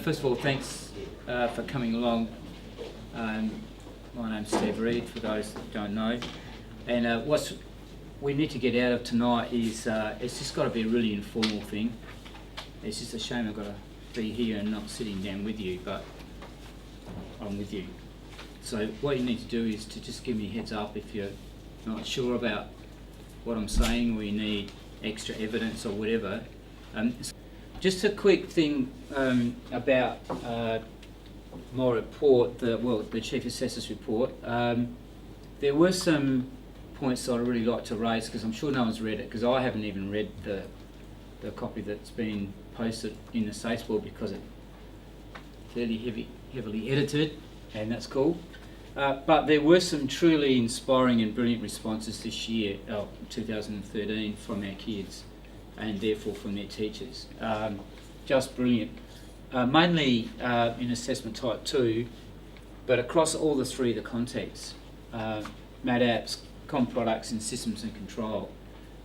First of all, thanks for coming along. My name's Steve Reid, for those that don't know. And what we need to get out of tonight is it's just got to be a really informal thing. It's just a shame I've got to be here and not sitting down with you, but I'm with you. So what you need to do is to just give me a heads up if you're not sure about what I'm saying or you need extra evidence or whatever. Just a quick thing about my report, the Chief Assessor's report. There were some points that I'd really like to raise because I'm sure no one's read it, because I haven't even read the copy that's been posted in the SACE board because it's fairly heavily edited, and that's cool. But there were some truly inspiring and brilliant responses this year, 2013, from our kids, and therefore from their teachers. Just brilliant. Mainly in assessment type 2, but across all the three of the contexts, MAT apps, com products and systems and control.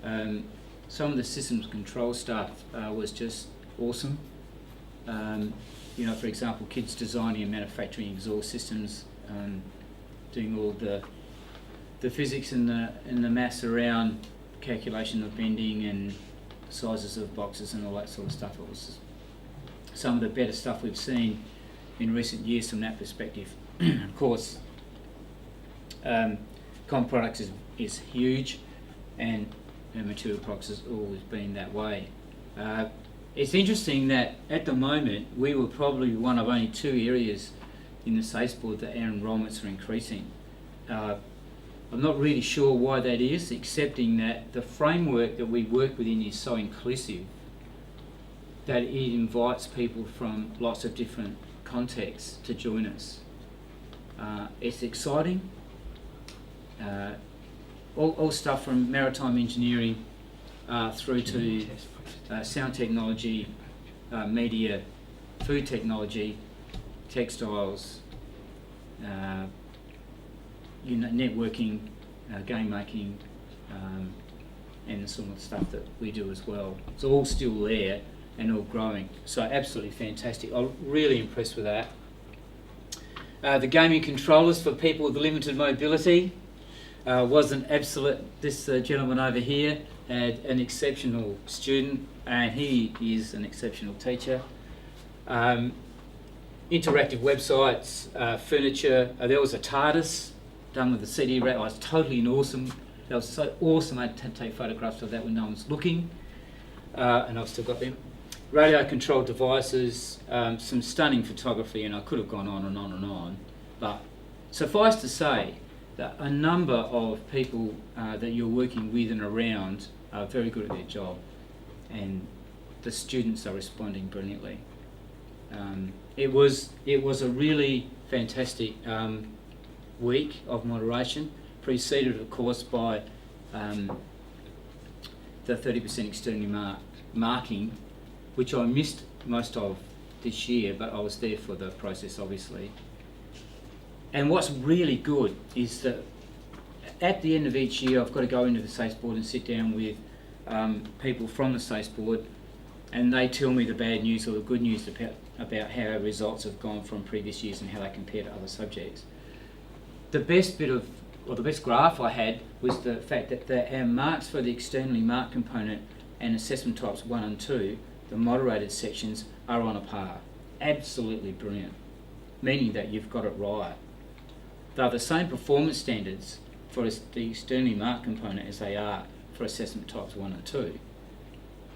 Some of the systems control stuff was just awesome. For example, kids designing and manufacturing exhaust systems, doing all the physics and the maths around calculation of bending and sizes of boxes and all that sort of stuff. It was some of the better stuff we've seen in recent years from that perspective. Of course, com products is huge, and material products has always been that way. It's interesting that at the moment we were probably one of only two areas in the SACE board that our enrolments are increasing. I'm not really sure why that is, excepting that the framework that we work within is so inclusive that it invites people from lots of different contexts to join us. It's exciting. All stuff from maritime engineering through to sound technology, media, food technology, textiles, networking, game making, and the sort of stuff that we do as well. It's all still there and all growing. So absolutely fantastic. I'm really impressed with that. The gaming controllers for people with limited mobility was an absolute. This gentleman over here had an exceptional student, and he is an exceptional teacher. Interactive websites, furniture. There was a TARDIS done with the CD rack. It was totally awesome. That was so awesome. I had to take photographs of that when no one's looking, and I've still got them. Radio controlled devices, some stunning photography, and I could have gone on and on and on. But suffice to say that a number of people that you're working with and around are very good at their job, and the students are responding brilliantly. It was a really fantastic week of moderation, preceded of course by the 30% externally marking, which I missed most of this year, but I was there for the process obviously. And what's really good is that at the end of each year I've got to go into the SACE board and sit down with people from the SACE board, and they tell me the bad news or the good news about how our results have gone from previous years and how they compare to other subjects. The best graph I had was the fact that our marks for the externally marked component and assessment types 1 and 2, the moderated sections, are on a par. Absolutely brilliant, meaning that you've got it right. They're the same performance standards for the externally marked component as they are for assessment types 1 and 2,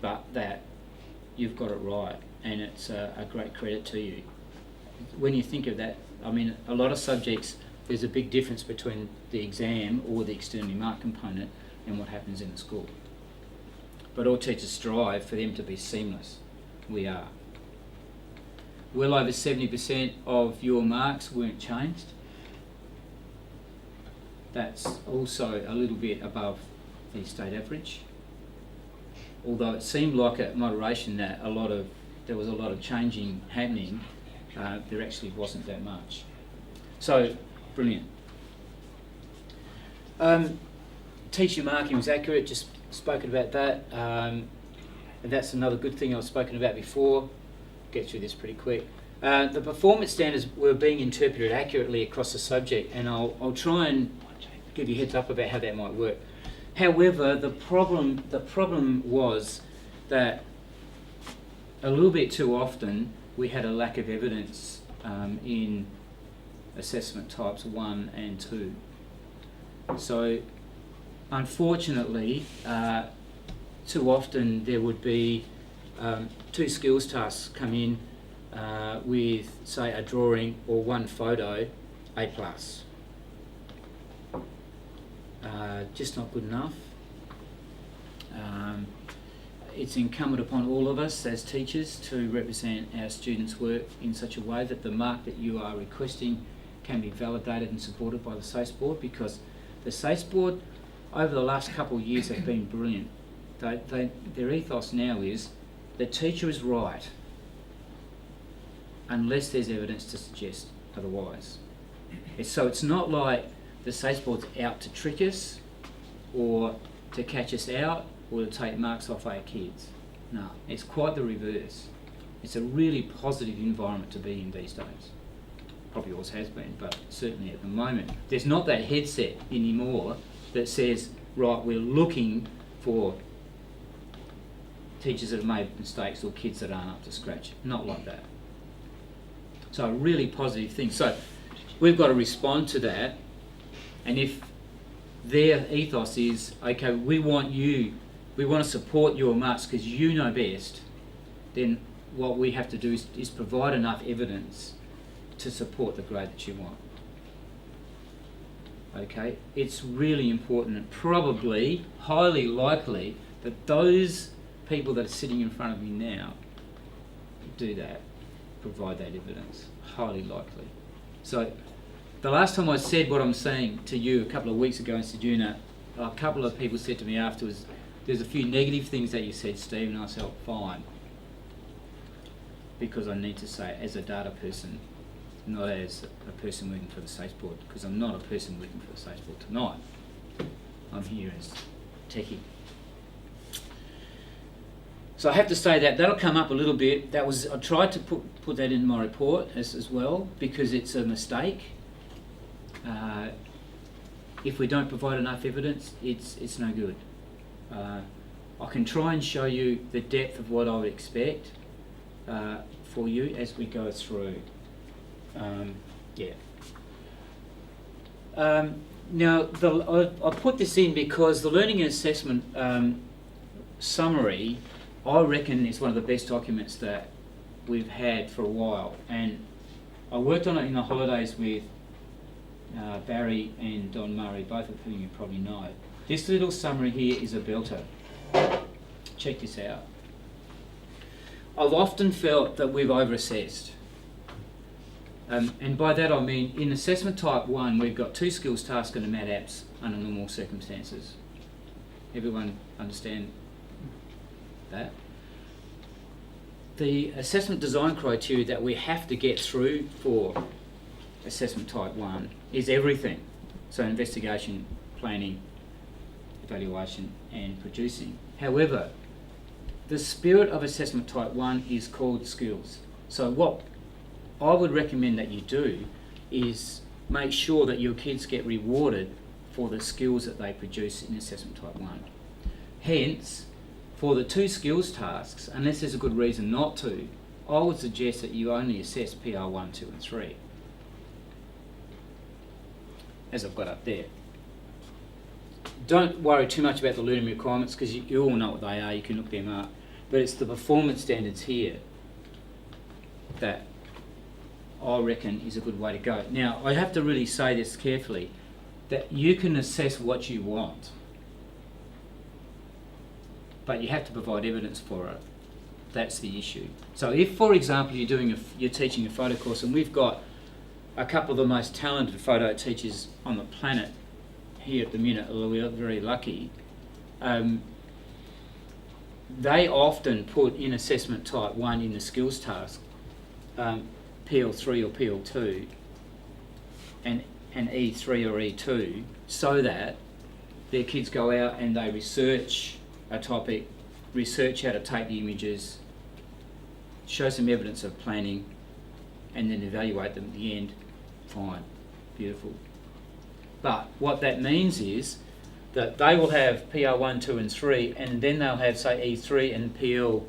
but that you've got it right, and it's a great credit to you. When you think of that, I mean, a lot of subjects, there's a big difference between the exam or the externally marked component and what happens in the school. But all teachers strive for them to be seamless. We are. Well over 70% of your marks weren't changed. That's also a little bit above the state average. Although it seemed like at moderation that there was a lot of changing happening, there actually wasn't that much. So, brilliant. Teacher marking was accurate, just spoken about that. And that's another good thing I've spoken about before. Get through this pretty quick. The performance standards were being interpreted accurately across the subject, and I'll try and give you a heads up about how that might work. However, the problem was that a little bit too often we had a lack of evidence in assessment types 1 and 2. So unfortunately, too often there would be 2 skills tasks come in with, say, a drawing or 1 photo, A+. Just not good enough. It's incumbent upon all of us as teachers to represent our students' work in such a way that the mark that you are requesting can be validated and supported by the SACE board, because the SACE board over the last couple of years have been brilliant. Their ethos now is the teacher is right unless there's evidence to suggest otherwise. So it's not like the SACE board's out to trick us or to catch us out or to take marks off our kids. No, it's quite the reverse. It's a really positive environment to be in these days. Probably always has been, but certainly at the moment. There's not that headset anymore that says, right, we're looking for teachers that have made mistakes or kids that aren't up to scratch. Not like that. So a really positive thing. So we've got to respond to that, and if their ethos is, okay, we want to support your marks because you know best, then what we have to do is provide enough evidence to support the grade that you want. Okay, it's really important, and probably highly likely that those people that are sitting in front of me now do that, provide that evidence. Highly likely. So the last time I said what I'm saying to you a couple of weeks ago in Ceduna, a couple of people said to me afterwards, there's a few negative things that you said, Steve, and I said, oh, fine. Because I need to say it as a data person, not as a person working for the SACE board, because I'm not a person working for the SACE board tonight. I'm here as techie. So I have to say that that'll come up a little bit. I tried to put that in my report as well, because it's a mistake. If we don't provide enough evidence, it's no good. I can try and show you the depth of what I would expect for you as we go through. Now, I put this in because the learning and assessment summary, I reckon, is one of the best documents that we've had for a while, and I worked on it in the holidays with Barry and Don Murray, both of whom you probably know. This little summary here is a belter. Check this out. I've often felt that we've over-assessed. And by that I mean, in assessment type 1, we've got 2 skills tasks and a MAT apps under normal circumstances. Everyone understand that? The assessment design criteria that we have to get through for assessment type 1 is everything. So investigation, planning, evaluation and producing. However, the spirit of assessment type 1 is called skills. So what I would recommend that you do is make sure that your kids get rewarded for the skills that they produce in assessment type 1. Hence, for the 2 skills tasks, unless there's a good reason not to, I would suggest that you only assess PR 1, 2 and 3, as I've got up there. Don't worry too much about the learning requirements, because you all know what they are, you can look them up. But it's the performance standards here that I reckon is a good way to go. Now, I have to really say this carefully, that you can assess what you want, but you have to provide evidence for it. That's the issue. So if, for example, you're teaching a photo course, and we've got a couple of the most talented photo teachers on the planet here at the minute, although we are very lucky, they often put in assessment type 1 in the skills task, PL3 or PL2 and E3 or E2, so that their kids go out and they research a topic, research how to take the images, show some evidence of planning, and then evaluate them at the end, fine, beautiful. But what that means is that they will have PR 1, 2 and 3, and then they'll have, say, E3 and PL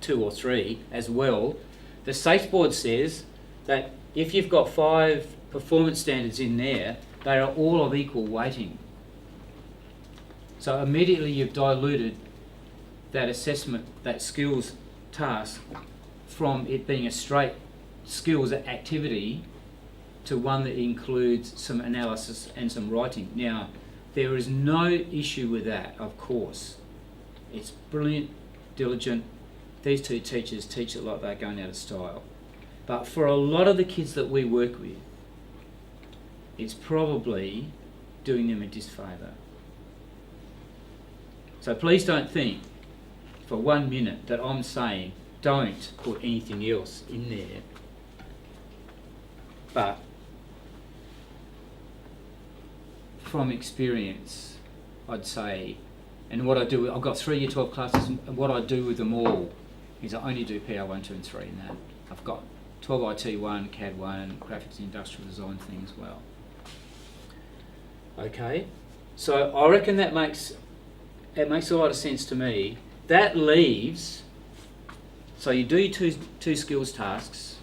2 or 3 as well. The SACE board says that if you've got 5 performance standards in there, they are all of equal weighting. So immediately you've diluted that assessment, that skills task, from it being a straight skills activity to one that includes some analysis and some writing. Now, there is no issue with that, of course. It's brilliant, diligent. These two teachers teach it like they're going out of style. But for a lot of the kids that we work with, it's probably doing them a disfavour. So please don't think for 1 minute that I'm saying don't put anything else in there. But from experience, I'd say, and what I do, I've got 3 Year 12 classes, and what I do with them all is I only do PR 1, 2 and 3 in that. I've got 12 IT 1, CAD 1, graphics and industrial design thing as well. Okay, so I reckon it makes a lot of sense to me. That leaves, so you do two skills tasks,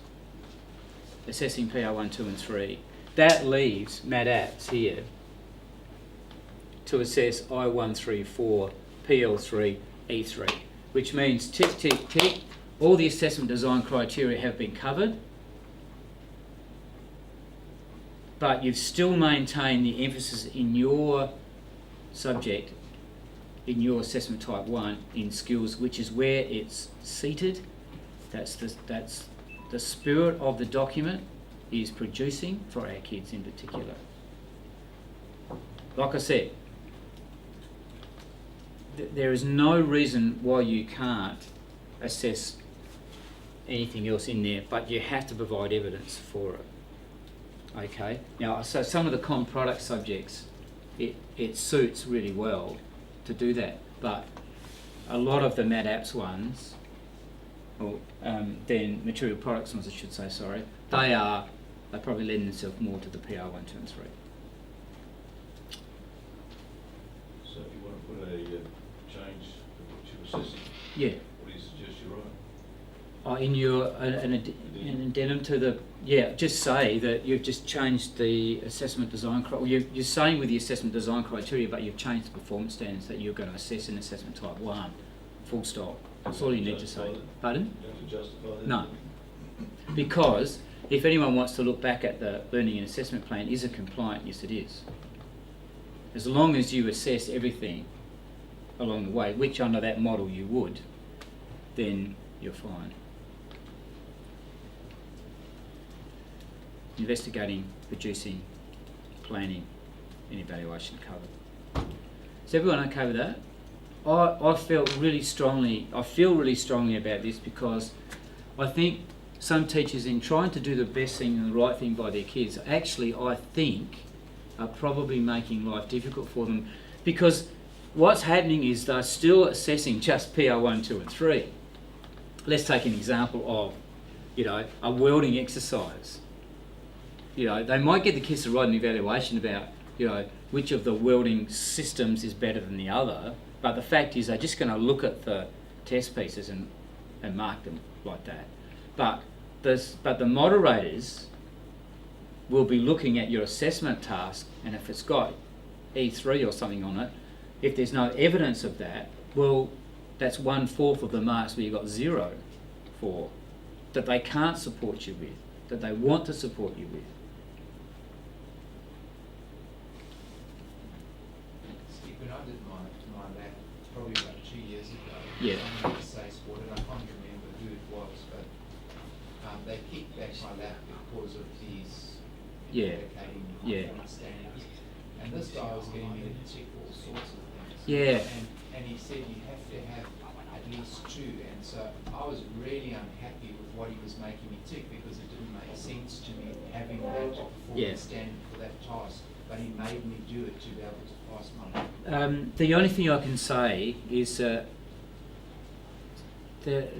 assessing PR 1, 2 and 3. That leaves Mad Apps here to assess I1, 3, 4, PL3, E3, which means tick, tick, tick, all the assessment design criteria have been covered, but you've still maintained the emphasis in your subject, in your assessment type 1, in skills, which is where it's seated. That's the spirit of the document is producing for our kids in particular. Like I said, there is no reason why you can't assess anything else in there, but you have to provide evidence for it. Okay. Now, so some of the common product subjects, it suits really well to do that, but a lot of the Mad Apps ones, or then material products ones, I should say, sorry, they probably lend themselves more to the PR 1, 2 and 3. So if you want to put a change to what you're assessing, yeah. what do you suggest you write? In your an addendum to the, just say that you've just changed the assessment design criteria. You're saying with the assessment design criteria, but you've changed the performance standards that you're going to assess in assessment type 1. Full stop. That's all you need to say. Pardon? You have to justify that? No. Because if anyone wants to look back at the learning and assessment plan, is it compliant? Yes, it is. As long as you assess everything along the way, which under that model you would, then you're fine. Investigating, producing, planning, and evaluation covered. Is everyone okay with that? I feel really strongly about this because I think some teachers, in trying to do the best thing and the right thing by their kids, actually, I think, are probably making life difficult for them, because what's happening is they're still assessing just PR 1, 2 and 3. Let's take an example of, a welding exercise. They might get the kids to write an evaluation about, which of the welding systems is better than the other, but the fact is they're just going to look at the test pieces and mark them like that. But the moderators will be looking at your assessment task, and if it's got E3 or something on it, if there's no evidence of that, well, that's 1/4 of the marks where you got 0 for, that they can't support you with, that they want to support you with. When I did my lab, probably about 2 years ago, Yeah. I went to SACE board, and I can't remember who it was, but they kicked back my lab because of these indicating standards. And this guy was getting me to tick all sorts of things. Yeah. And he said you have to have at least 2, and so I was really unhappy with what he was making me tick, because it didn't make sense to me having that performance standard for that task. But he made me do it to be able to pass my lab. The only thing I can say is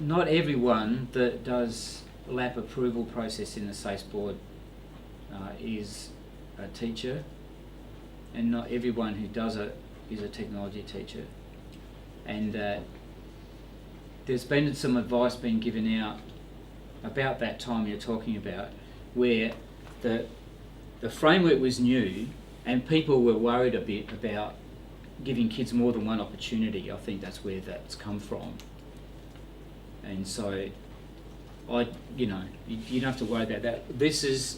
not everyone that does lap approval process in the SACE board is a teacher, and not everyone who does it is a technology teacher. And there's been some advice being given out about that time you're talking about, where the framework was new and people were worried a bit about giving kids more than one opportunity. I think that's where that's come from. And so you don't have to worry about that. This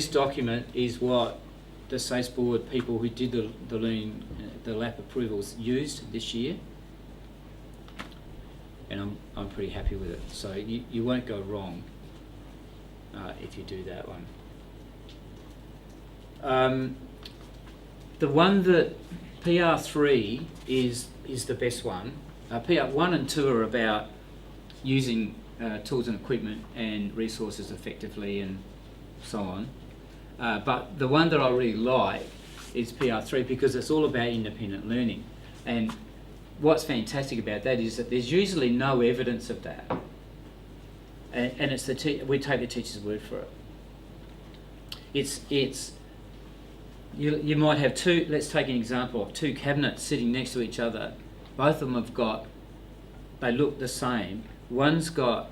document is what the SACE board people who did the lap approvals used this year, and I'm pretty happy with it. So you won't go wrong if you do that one. The one that PR3 is the best one. PR1 and 2 are about using tools and equipment and resources effectively and so on. But the one that I really like is PR3 because it's all about independent learning. And what's fantastic about that is that there's usually no evidence of that. And it's we take the teacher's word for it. You might have two, let's take an example of two cabinets sitting next to each other. Both of them they look the same. One's got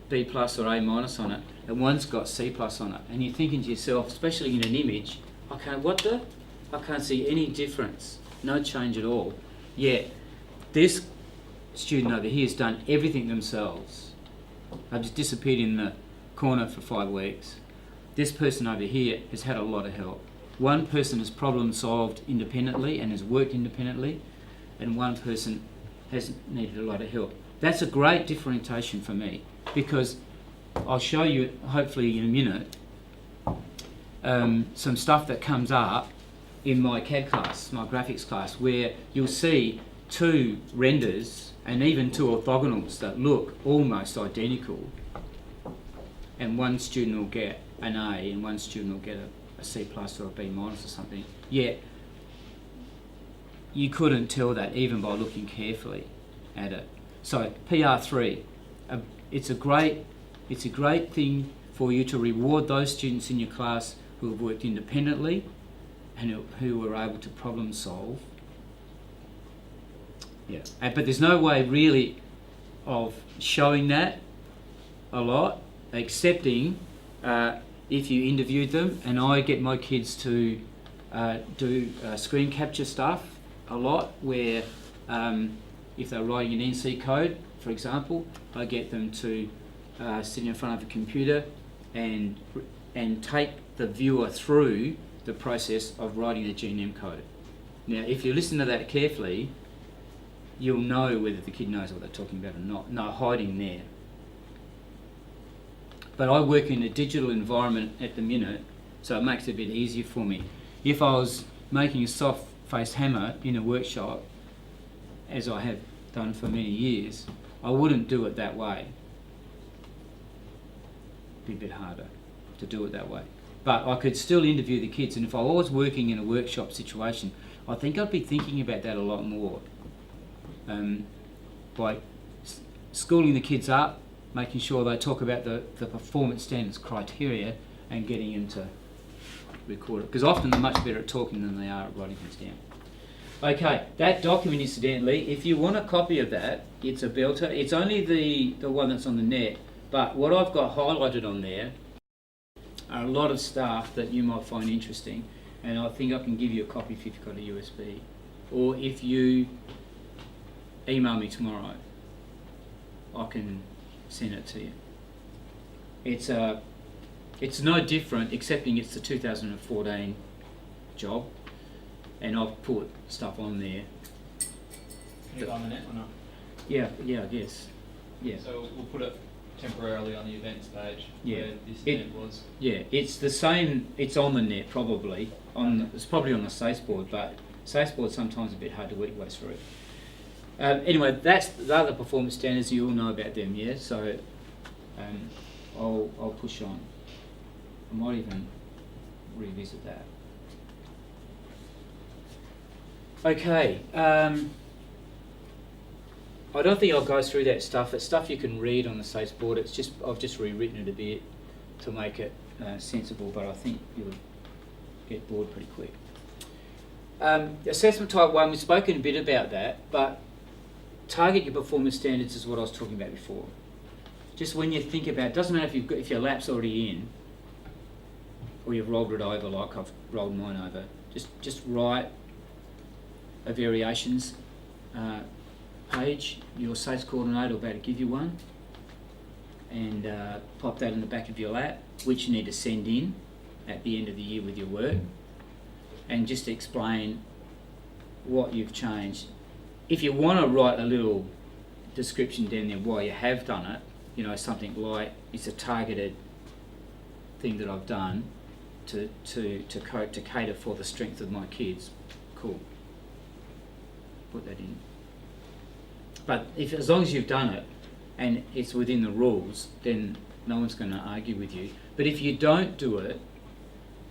B plus or A minus on it, and one's got C plus on it. And you're thinking to yourself, especially in an image, I can't see any difference, no change at all. Yet, this student over here has done everything themselves. They've just disappeared in the corner for 5 weeks. This person over here has had a lot of help. One person has problem solved independently and has worked independently, and one person has needed a lot of help. That's a great differentiation for me, because I'll show you, hopefully in a minute, some stuff that comes up in my CAD class, my graphics class, where you'll see 2 renders and even 2 orthogonals that look almost identical, and one student will get an A and one student will get a C plus or a B minus or something. Yet you couldn't tell that even by looking carefully at it. So PR3, it's a great thing for you to reward those students in your class who have worked independently and who were able to problem solve. Yeah, but there's no way really of showing that a lot, excepting if you interviewed them, and I get my kids to do screen capture stuff a lot, where if they're writing an NC code, for example, I get them to sit in front of a computer and take the viewer through the process of writing the GNM code. Now, if you listen to that carefully, you'll know whether the kid knows what they're talking about or not. No hiding there. But I work in a digital environment at the minute, so it makes it a bit easier for me. If I was making a soft face hammer in a workshop, as I have done for many years, I wouldn't do it that way. It'd be a bit harder to do it that way. But I could still interview the kids, and if I was working in a workshop situation, I think I'd be thinking about that a lot more. By schooling the kids up, making sure they talk about the performance standards criteria and getting them to record it. Because often they're much better at talking than they are at writing things down. Okay, that document, incidentally, if you want a copy of that, it's a belter. It's only the one that's on the net, but what I've got highlighted on there are a lot of stuff that you might find interesting, and I think I can give you a copy if you've got a USB. Or if you email me tomorrow, I can send it to you. It's no different, excepting it's the 2014 job, and I've put stuff on there. Can you go on the net or not? Yeah, I guess. Yeah. So we'll put it temporarily on the events page Yeah. where this event was. Yeah, it's the same. It's on the net probably. It's probably on the SACE board, but SACE board's sometimes a bit hard to work through. Anyway, that's the other performance standards. You all know about them, yeah. So I'll push on. I might even revisit that. Okay. I don't think I'll go through that stuff. It's stuff you can read on the SACE board. I've just rewritten it a bit to make it sensible, but I think you'll get bored pretty quick. Assessment type 1, we've spoken a bit about that, but target your performance standards is what I was talking about before. Just when you think about it, doesn't matter if your lap's already in, or you've rolled it over like I've rolled mine over, just write a variations page. Your SACE coordinator will be able to give you one, and pop that in the back of your lap, which you need to send in at the end of the year with your work, and just explain what you've changed. If you want to write a little description down there why you have done it, something like, it's a targeted thing that I've done to cater for the strength of my kids. Cool. Put that in. But as long as you've done it and it's within the rules, then no one's going to argue with you. But if you don't do it,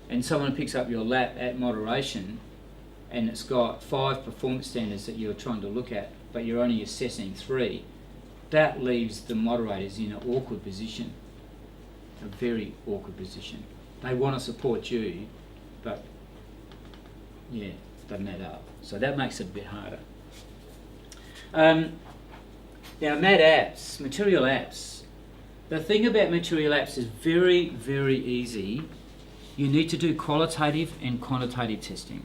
and someone picks up your lap at moderation, and it's got 5 performance standards that you're trying to look at, but you're only assessing 3, that leaves the moderators in an awkward position, a very awkward position. They want to support you, but yeah, it doesn't add up. So that makes it a bit harder. Now, material apps. The thing about material apps is very, very easy. You need to do qualitative and quantitative testing.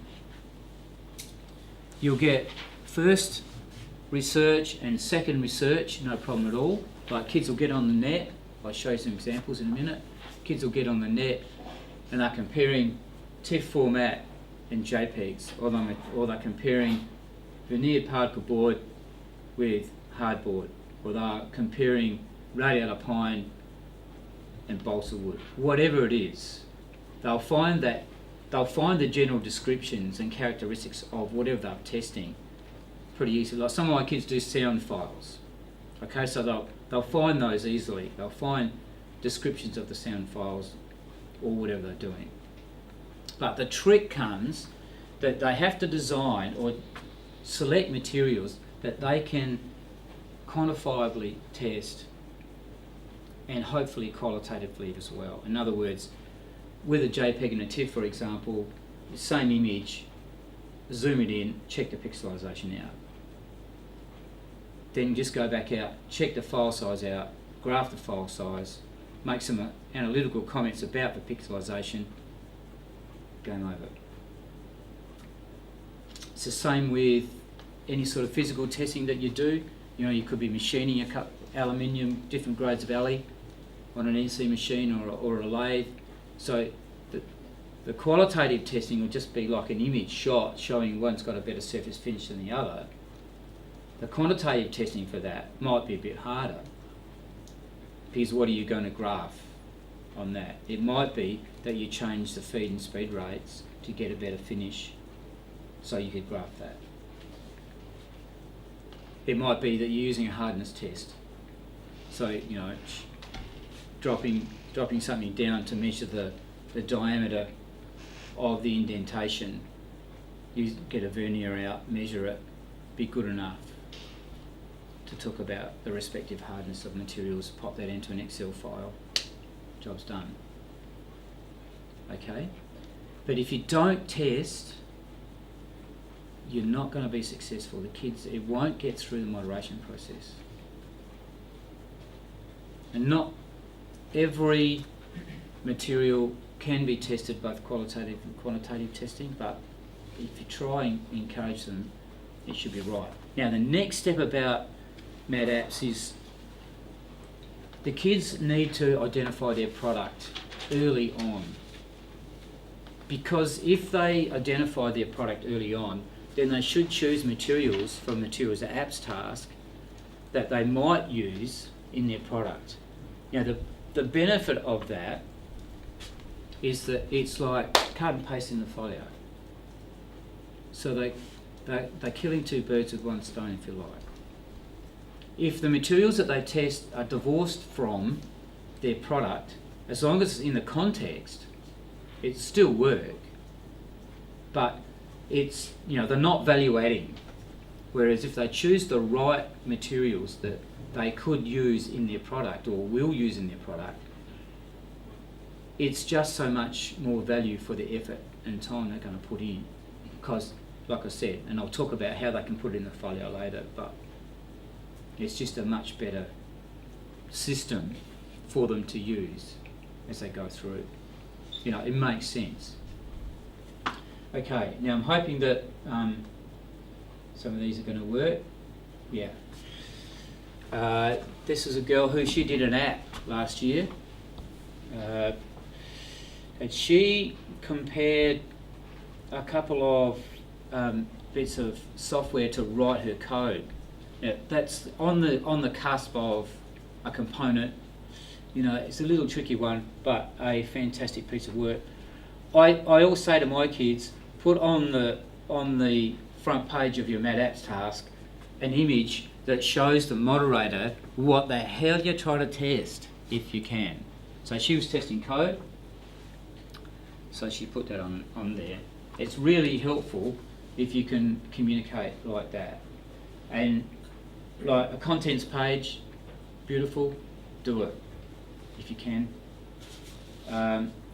You'll get first research and second research, no problem at all. Like, kids will get on the net. I'll show you some examples in a minute. Kids will get on the net and they're comparing TIFF format and JPEGs, or they're comparing veneered particle board with hardboard, or they're comparing radiata pine and balsa wood. Whatever it is, they'll find the general descriptions and characteristics of whatever they're testing pretty easily. Like, some of my kids do sound files. Okay, so they'll find those easily. They'll find descriptions of the sound files or whatever they're doing. But the trick comes that they have to design or select materials that they can quantifiably test and hopefully qualitatively as well. In other words, with a JPEG and a TIFF, for example, the same image, zoom it in, check the pixelization out. Then just go back out, check the file size out, graph the file size, make some analytical comments about the pixelization, game over. It's the same with any sort of physical testing that you do. You could be machining aluminium, different grades of alloy on an EC machine or a lathe. So the qualitative testing will just be like an image shot showing one's got a better surface finish than the other. The quantitative testing for that might be a bit harder, because what are you going to graph on that? It might be that you change the feed and speed rates to get a better finish, so you could graph that. It might be that you're using a hardness test, so dropping something down to measure the diameter of the indentation. You get a vernier out, measure it, be good enough to talk about the respective hardness of materials, pop that into an Excel file, job's done. Okay? But if you don't test, you're not going to be successful. The kids, it won't get through the moderation process. And not every material can be tested, both qualitative and quantitative testing, but if you try and encourage them, it should be right. Now, the next step about MAD apps is the kids need to identify their product early on, because if they identify their product early on, then they should choose materials from materials apps task that they might use in their product. The benefit of that is that it's like cut and paste in the folio. So they're killing 2 birds with 1 stone, if you like. If the materials that they test are divorced from their product, as long as it's in the context, it's still work. But it's, they're not value adding. Whereas if they choose the right materials that they could use in their product or will use in their product, it's just so much more value for the effort and time they're going to put in. Because, like I said, and I'll talk about how they can put it in the folio later, but it's just a much better system for them to use as they go through. You know, it makes sense. Okay, now I'm hoping that some of these are going to work. Yeah. This is a girl who she did an app last year, and she compared a couple of bits of software to write her code. Now, that's on the cusp of a component. You know, it's a little tricky one, but a fantastic piece of work. I always say to my kids, put on the front page of your Mad Apps task an image that shows the moderator what the hell you're trying to test, if you can. So she was testing code, so she put that on there. It's really helpful if you can communicate like that. And like a contents page, beautiful, do it if you can.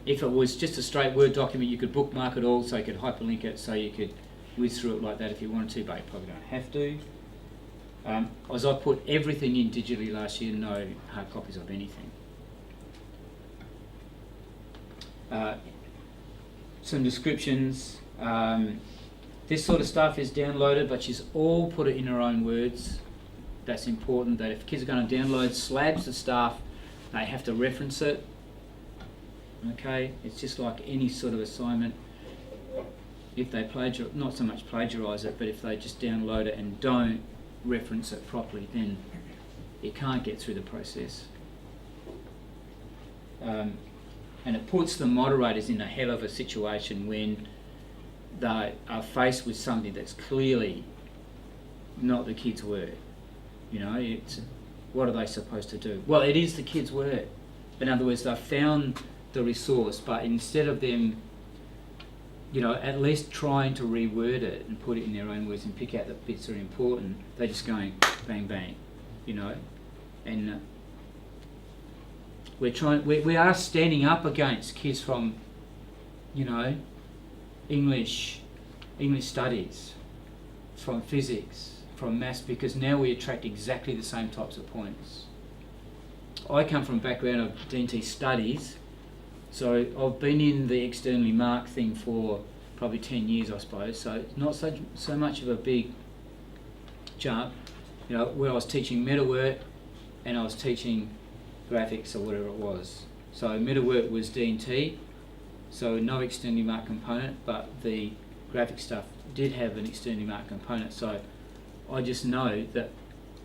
If it was just a straight Word document, you could bookmark it all, so you could hyperlink it, so you could whiz through it like that if you wanted to, but you probably don't have to. As I put everything in digitally last year, no hard copies of anything. Some descriptions. This sort of stuff is downloaded, but she's all put it in her own words. That's important, that if kids are going to download slabs of stuff, they have to reference it. Okay, it's just like any sort of assignment. If they not so much plagiarise it, but if they just download it and don't reference it properly, then it can't get through the process. And it puts the moderators in a hell of a situation when they are faced with something that's clearly not the kids' work. You know, it's what are they supposed to do? Well, it is the kids' work. In other words, they've found the resource, but instead of them, you know, at least trying to reword it and put it in their own words and pick out the bits that are important, they're just going bang bang, you know. And we are standing up against kids from, you know, English studies, from physics, from maths, because now we attract exactly the same types of points. I come from a background of D&T studies, so I've been in the externally marked thing for probably 10 years, I suppose, so it's not so much of a big jump. You know, where I was teaching meta work and I was teaching graphics or whatever it was. So meta work was D&T, so no externally marked component, but the graphic stuff did have an externally marked component. So I just know that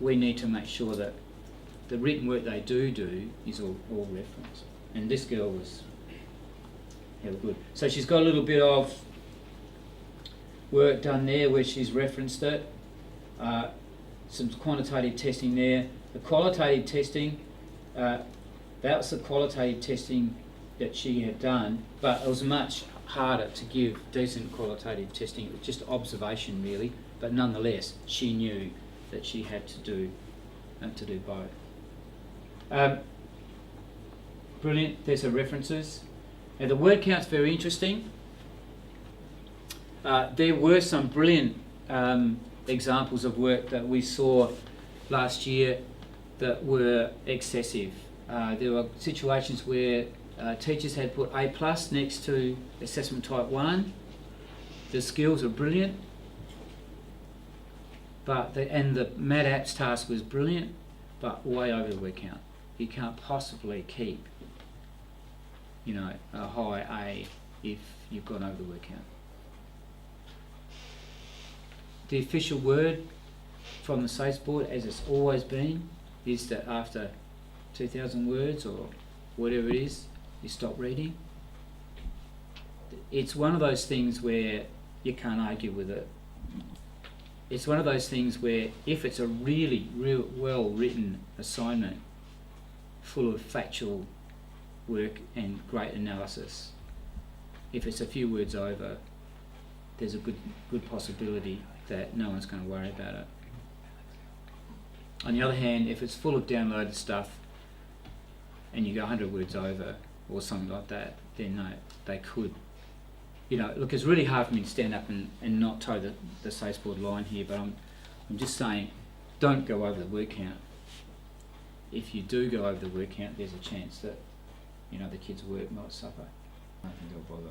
we need to make sure that the written work they do is all referenced. And this girl was hell good. So she's got a little bit of work done there where she's referenced it. Some quantitative testing there. The qualitative testing, that was the qualitative testing that she had done, but it was much harder to give decent qualitative testing. It was just observation really, but nonetheless she knew that she had to do both. Brilliant. There's her references. Now the word count's very interesting. There were some brilliant examples of work that we saw last year that were excessive. There were situations where teachers had put A+ next to assessment type 1. The skills are brilliant, but the Mad Apps task was brilliant, but way over the word count. You can't possibly keep, you know, a high A if you've gone over the word count. The official word from the SACE board, as it's always been, is that after 2,000 words or whatever it is, you stop reading. It's one of those things where you can't argue with it. It's one of those things where if it's a really well written assignment full of factual work and great analysis, if it's a few words over, there's a good possibility that no one's going to worry about it. On the other hand, if it's full of downloaded stuff and you go 100 words over or something like that, then no, they could. You know, look, it's really hard for me to stand up and not toe the SACE board line here, but I'm just saying, don't go over the word count. If you do go over the word count, there's a chance that, you know, the kids' work might suffer. I don't think they'll bother.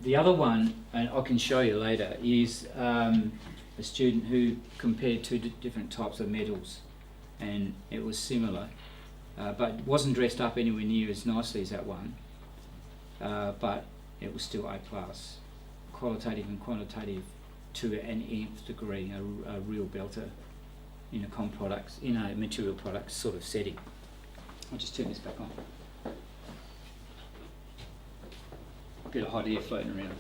The other one, and I can show you later, is a student who compared two different types of medals, and it was similar, but wasn't dressed up anywhere near as nicely as that one, but it was still A+, qualitative and quantitative to an nth degree, a real belter in a material products sort of setting. I'll just turn this back on. A bit of hot air floating around.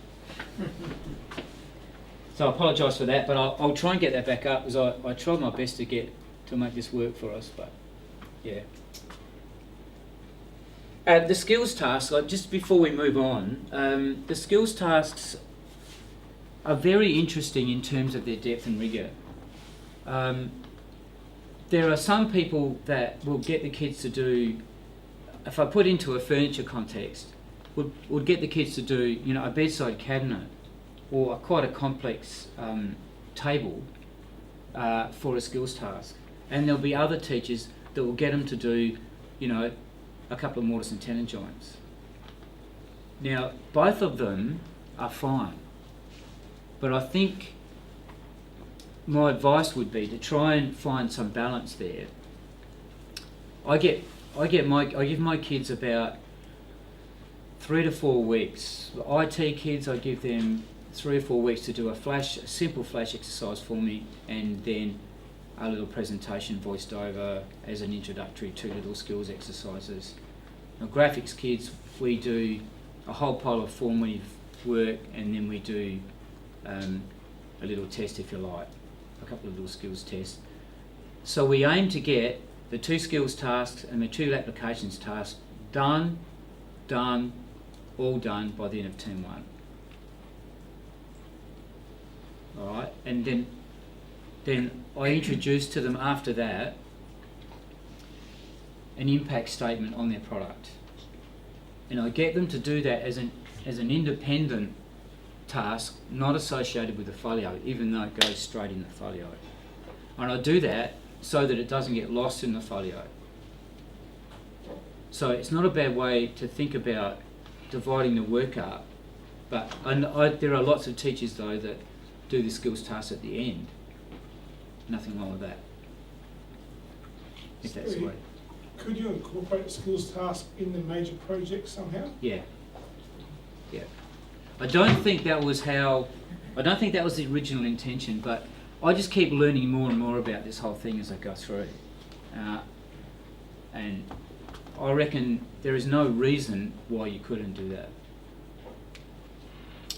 So I apologise for that, but I'll try and get that back up, because I tried my best to make this work for us, but yeah. The skills tasks, just before we move on, the skills tasks are very interesting in terms of their depth and rigour. There are some people that will get the kids to do, if I put into a furniture context, would get the kids to do, you know, a bedside cabinet or quite a complex table for a skills task. And there'll be other teachers that will get them to do, you know, a couple of mortise and tenon joints. Now, both of them are fine, but I think my advice would be to try and find some balance there. I give my kids about 3 to 4 weeks. The IT kids, I give them 3 or 4 weeks to do a simple flash exercise for me, and then a little presentation voiced over as an introductory to little skills exercises. Now, graphics kids, we do a whole pile of formative work, and then we do a little test, if you like, a couple of little skills tests. So we aim to get the 2 skills tasks and material applications tasks all done by the end of term 1. All right, and then I introduce to them after that an impact statement on their product, and I get them to do that as an independent task, not associated with the folio, even though it goes straight in the folio. And I do that so that it doesn't get lost in the folio. So it's not a bad way to think about dividing the work up, but there are lots of teachers though that do the skills task at the end. Nothing wrong with that, if that's the way. Could you incorporate the skills task in the major project somehow? Yeah. I don't think that was the original intention, but I just keep learning more and more about this whole thing as I go through. And I reckon there is no reason why you couldn't do that.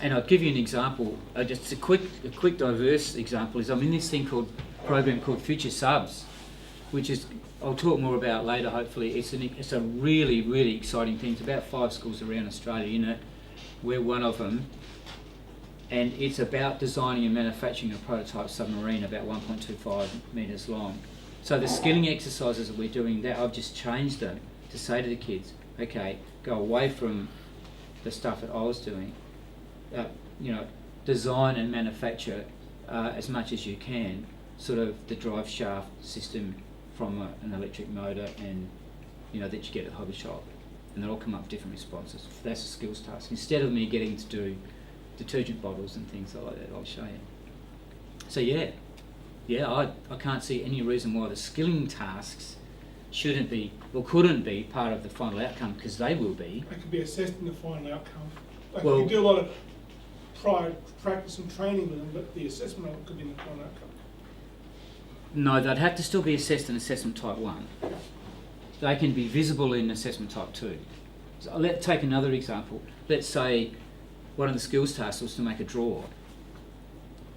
And I'll give you an example, just a quick diverse example is I'm in this program called Future Subs, which is, I'll talk more about later hopefully. It's a really, really exciting thing. It's about 5 schools around Australia in it. We're one of them. And it's about designing and manufacturing a prototype submarine about 1.25 metres long. So the skilling exercises that we're doing, that I've just changed them to say to the kids, okay, go away from the stuff that I was doing. Design and manufacture as much as you can, sort of the drive shaft system from an electric motor, and that you get at the hobby shop, and they'll all come up with different responses. That's a skills task. Instead of me getting to do detergent bottles and things like that, I'll show you. So I can't see any reason why the skilling tasks couldn't be part of the final outcome, because they will be. They could be assessed in the final outcome. Well, you do a lot of prior practice and training with them, but the assessment of it could be in the final outcome. No, they'd have to still be assessed in assessment type 1. They can be visible in assessment type 2. So let's take another example. Let's say one of the skills tasks was to make a drawer.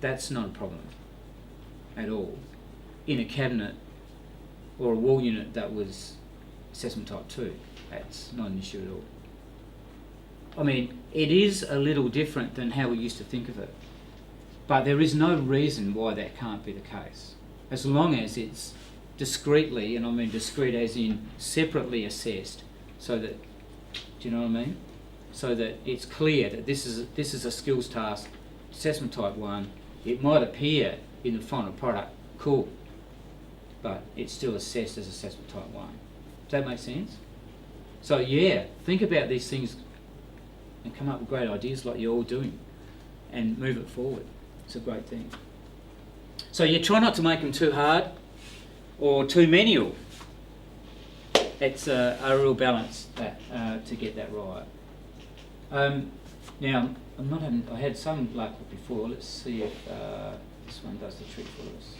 That's not a problem at all. In a cabinet or a wall unit that was assessment type 2, that's not an issue at all. I mean, it is a little different than how we used to think of it. But there is no reason why that can't be the case, as long as it's discreetly, and I mean discreet as in separately assessed, so that, do you know what I mean? So that it's clear that this is a skills task, assessment type 1. It might appear in the final product, cool, but it's still assessed as assessment type 1. Does that make sense? So yeah, think about these things and come up with great ideas like you're all doing, and move it forward. It's a great thing. So you try not to make them too hard or too manual. It's a real balance that, to get that right. Now, I had some luck before. Let's see if this one does the trick for us.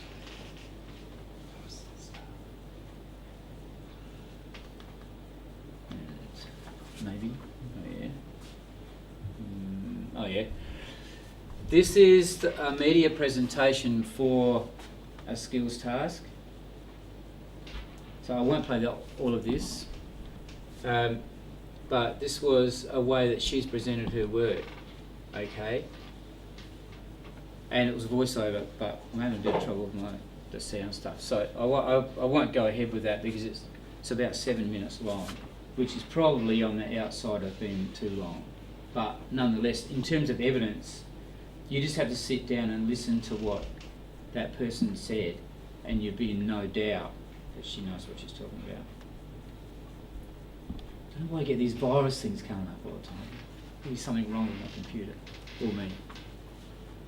Maybe. Oh yeah. Oh yeah. This is a media presentation for a skills task. So I won't play all of this, but this was a way that she's presented her work, okay? And it was voiceover, but I'm having a bit of trouble with the sound stuff. So I won't go ahead with that because it's about 7 minutes long, which is probably on the outside of being too long. But nonetheless, in terms of evidence, you just have to sit down and listen to what that person said, and you'll be in no doubt that she knows what she's talking about. I don't know why I get these virus things coming up all the time. Maybe something wrong with my computer, or me.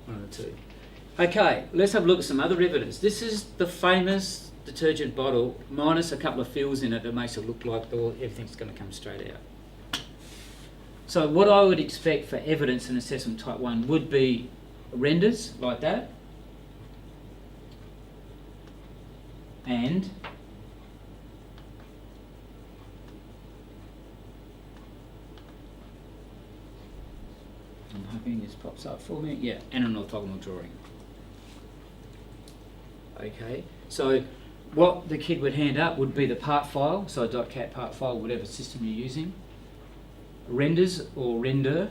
One of the two. Okay, let's have a look at some other evidence. This is the famous detergent bottle, minus a couple of fills in it that makes it look like everything's going to come straight out. So what I would expect for evidence in assessment type 1 would be renders like that, and I'm hoping this pops up for me. Yeah, and an orthogonal drawing. Okay, so what the kid would hand up would be the part file, so a .cat part file, whatever system you're using. Renders or render,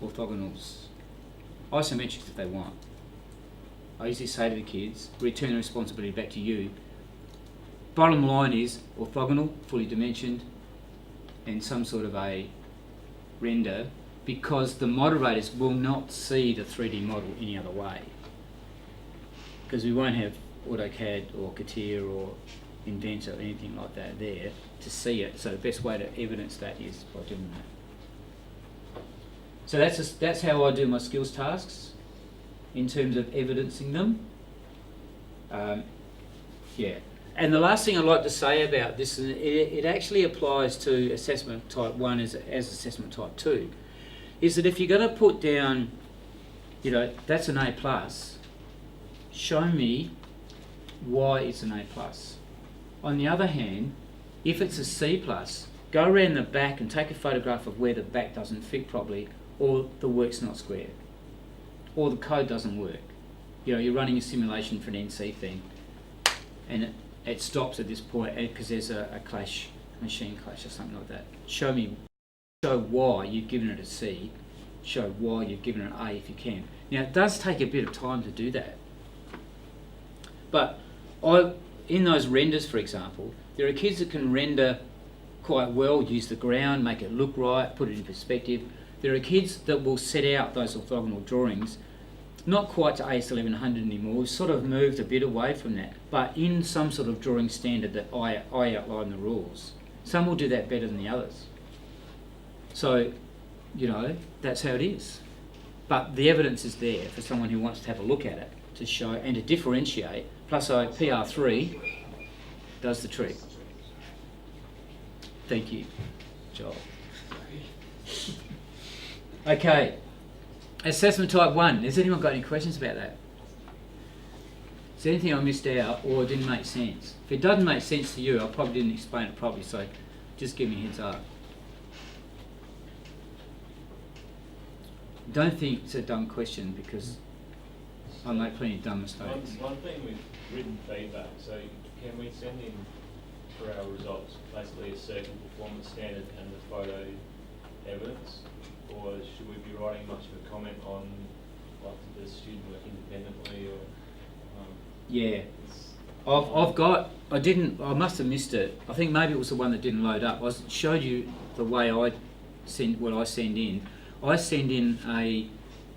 orthogonals, isometrics if they want. I usually say to the kids, return the responsibility back to you. Bottom line is orthogonal, fully dimensioned, and some sort of a render, because the moderators will not see the 3D model any other way. Because we won't have AutoCAD or CATIA or Inventor or anything like that there to see it. So the best way to evidence that is by doing that. So that's how I do my skills tasks in terms of evidencing them. Yeah. And the last thing I'd like to say about this, and it actually applies to assessment type 1 as assessment type 2, is that if you're going to put down, that's an A+, show me why it's an A+. On the other hand, if it's a C+, go around the back and take a photograph of where the back doesn't fit properly, or the work's not square, or the code doesn't work. You're running a simulation for an NC thing, and it stops at this point because there's a clash, machine clash or something like that. Show why you've given it a C, show why you've given it an A if you can. Now it does take a bit of time to do that, but in those renders, for example, there are kids that can render quite well, use the ground, make it look right, put it in perspective. There are kids that will set out those orthogonal drawings, not quite to AS 1100 anymore. We've sort of moved a bit away from that, but in some sort of drawing standard that I outline the rules. Some will do that better than the others. So, that's how it is. But the evidence is there for someone who wants to have a look at it, to show and to differentiate. Plus PR3 does the trick. Thank you, Joel. Okay, assessment type 1. Has anyone got any questions about that? Is there anything I missed out or didn't make sense? If it doesn't make sense to you, I probably didn't explain it properly, so just give me a heads up. Don't think it's a dumb question, because I make plenty of dumb mistakes. One thing with written feedback, so can we send in for our results basically a certain performance standard and the photo evidence, or should we be writing much of a comment on like the student work independently or, Yeah. it's, I must have missed it. I think maybe it was the one that didn't load up. Showed you the way I send in. I send in a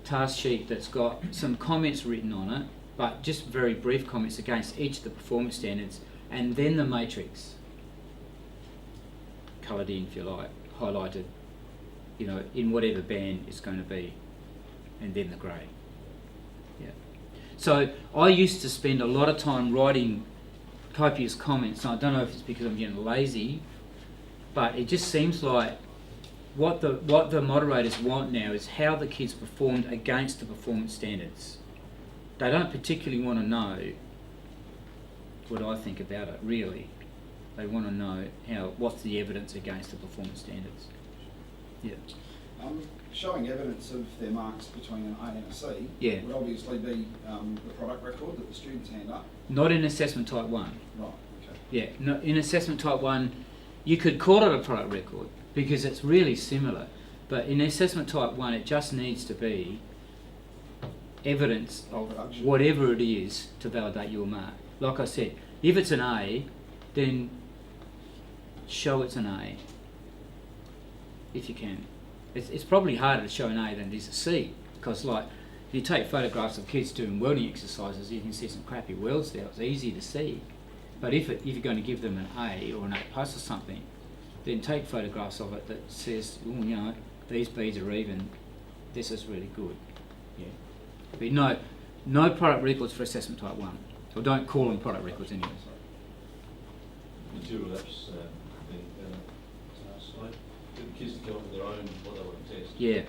task sheet that's got some comments written on it, but just very brief comments against each of the performance standards, and then the matrix, coloured in if you like, highlighted, in whatever band it's going to be, and then the grey. Yeah. So I used to spend a lot of time writing copious comments, and I don't know if it's because I'm getting lazy, but it just seems like what the moderators want now is how the kids performed against the performance standards. They don't particularly want to know what I think about it, really. They want to know what's the evidence against the performance standards. Yeah. Showing evidence of their marks between an A and a C Yeah. would obviously be the product record that the students hand up. Not in assessment type 1. Right, okay. Yeah, no, in assessment type 1, you could call it a product record because it's really similar. But in assessment type 1, it just needs to be evidence of Production. whatever it is to validate your mark. Like I said, if it's an A, then show it's an A, if you can. It's probably harder to show an A than it is a C, because like, if you take photographs of kids doing welding exercises, you can see some crappy welds there. It's easy to see. But if you're going to give them an A or an A plus or something, then take photographs of it that says, these beads are even, this is really good. Yeah. But no product records for assessment type 1. Or don't call them product records anyway. Material apps thing, so get the kids to come up with their own what they want to test. Yeah.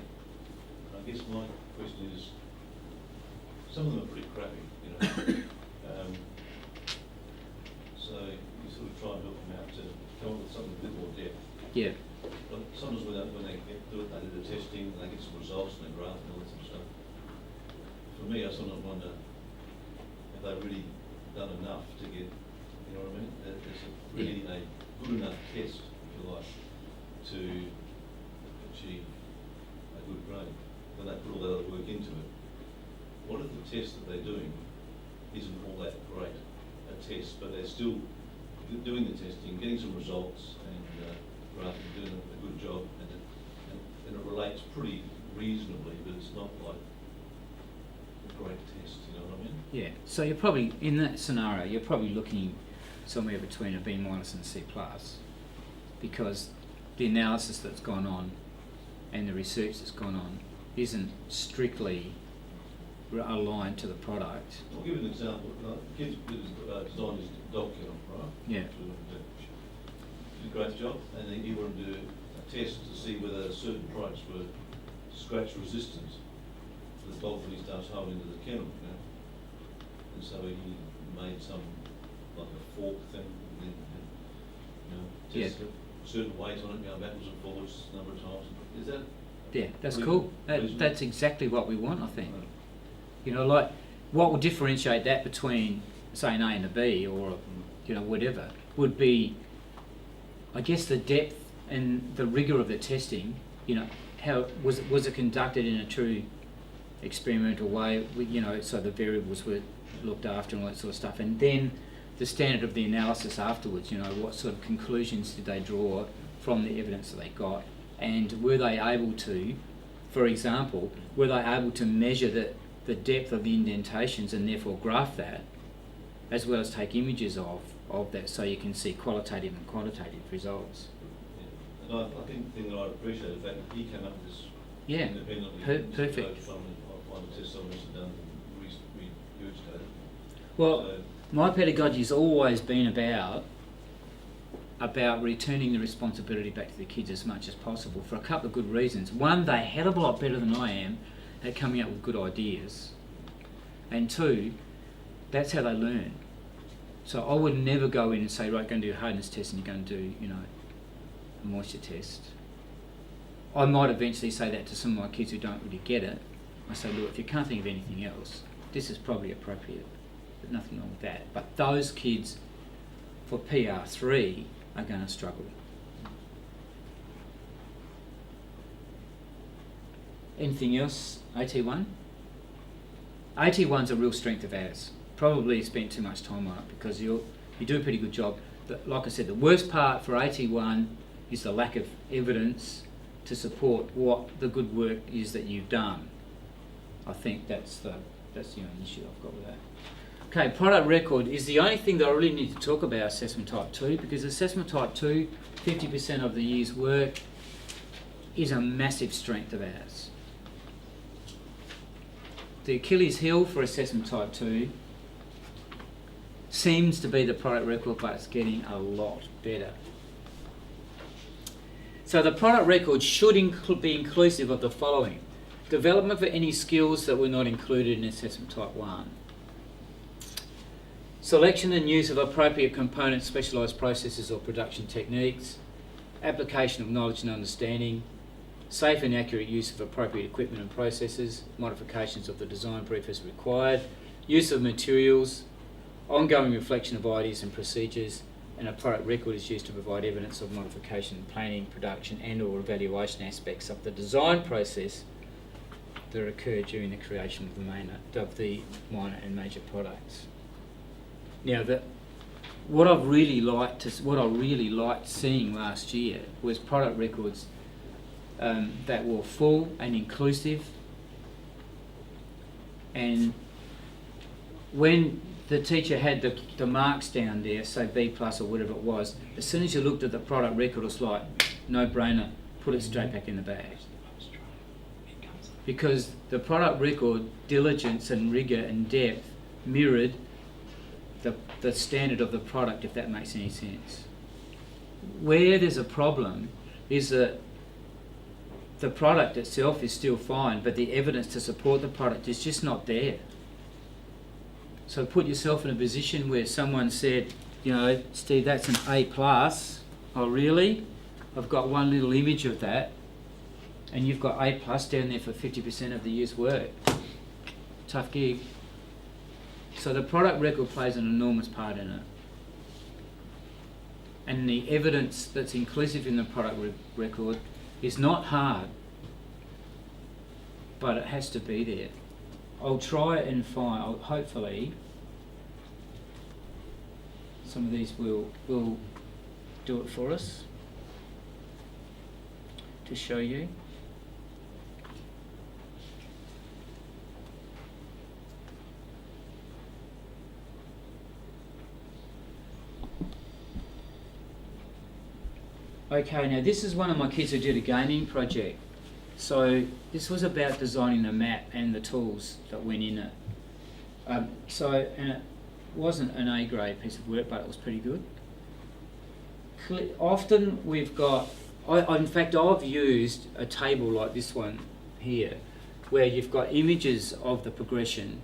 I guess my question is, some of them are pretty crappy, so you sort of try and help them out to come up with something a bit more depth. Yeah. But sometimes when they do it, they do the testing, and they get some results and they graph and all that sort of stuff. For me, I sometimes wonder if they've really done enough to get, you know what I mean? Is it really a good enough test, if you like, to achieve a good grade when they put all that other work into it? What if the test that they're doing isn't all that great a test, but they're still doing the testing, getting some results, and rather than doing a good job, and it relates pretty reasonably, but it's not like a great test, you know what I mean? Yeah. So you're probably, in that scenario, you're probably looking somewhere between a B- and a C+, because the analysis that's gone on and the research that's gone on isn't strictly aligned to the product. I'll give you an example. Kids designed his dog kennel, right? Yeah. Did a great job, and then he wanted to do a test to see whether certain products were scratch resistant for the dog when he starts home into the kennel, And so he made some, like a fork thing, and then, test a certain weight on it, going backwards and forwards a number of times. Is that? Yeah, that's pretty cool. reasonable? That's exactly what we want, I think. Like, what will differentiate that between, say, an A and a B, or, whatever, would be, I guess, the depth and the rigour of the testing. How was it conducted in a true experimental way, so the variables were looked after and all that sort of stuff, and then the standard of the analysis afterwards, what sort of conclusions did they draw from the evidence that they got, and were they able to, for example, measure the depth of the indentations and therefore graph that, as well as take images of that, so you can see qualitative and quantitative results. Yeah. And I think the thing that I appreciate is that he came up with this Yeah, independently. perfect. From one test someone else had done and regurgitated. Well, So, my pedagogy has always been about returning the responsibility back to the kids as much as possible, for a couple of good reasons. One, they're a hell of a lot better than I am at coming up with good ideas. And two, that's how they learn. So I would never go in and say, right, go and do a hardness test and you're going to do, a moisture test. I might eventually say that to some of my kids who don't really get it. I say, look, if you can't think of anything else, this is probably appropriate. But nothing wrong with that. But those kids for PR3 are going to struggle. Anything else, AT1? AT1's a real strength of ours. Probably spent too much time on it because you do a pretty good job. Like I said, the worst part for AT1 is the lack of evidence to support what the good work is that you've done. I think that's the only issue I've got with that. Okay, product record is the only thing that I really need to talk about assessment type 2, because assessment type 2, 50% of the year's work is a massive strength of ours. The Achilles heel for assessment type 2 seems to be the product record, but it's getting a lot better. So the product record should be inclusive of the following: development for any skills that were not included in assessment type 1. Selection and use of appropriate components, specialised processes or production techniques. Application of knowledge and understanding. Safe and accurate use of appropriate equipment and processes. Modifications of the design brief as required. Use of materials. Ongoing reflection of ideas and procedures. And a product record is used to provide evidence of modification, planning, production and or evaluation aspects of the design process that occur during the creation of the minor and major products. Now, what I really liked seeing last year was product records that were full and inclusive. And when the teacher had the marks down there, say B plus or whatever it was, as soon as you looked at the product record, it was like, no brainer, put it straight back in the bag. Because the product record, diligence and rigour and depth mirrored the standard of the product, if that makes any sense. Where there's a problem is that the product itself is still fine, but the evidence to support the product is just not there. So put yourself in a position where someone said, Steve, that's an A+. Oh, really? I've got one little image of that. And you've got A+ down there for 50% of the year's work. Tough gig. So the product record plays an enormous part in it. And the evidence that's inclusive in the product record is not hard, but it has to be there. I'll try and find, hopefully, some of these will do it for us to show you. Okay, now this is one of my kids who did a gaming project. So this was about designing the map and the tools that went in it. And it wasn't an A grade piece of work, but it was pretty good. Often we've got, in fact I've used a table like this one here, where you've got images of the progression,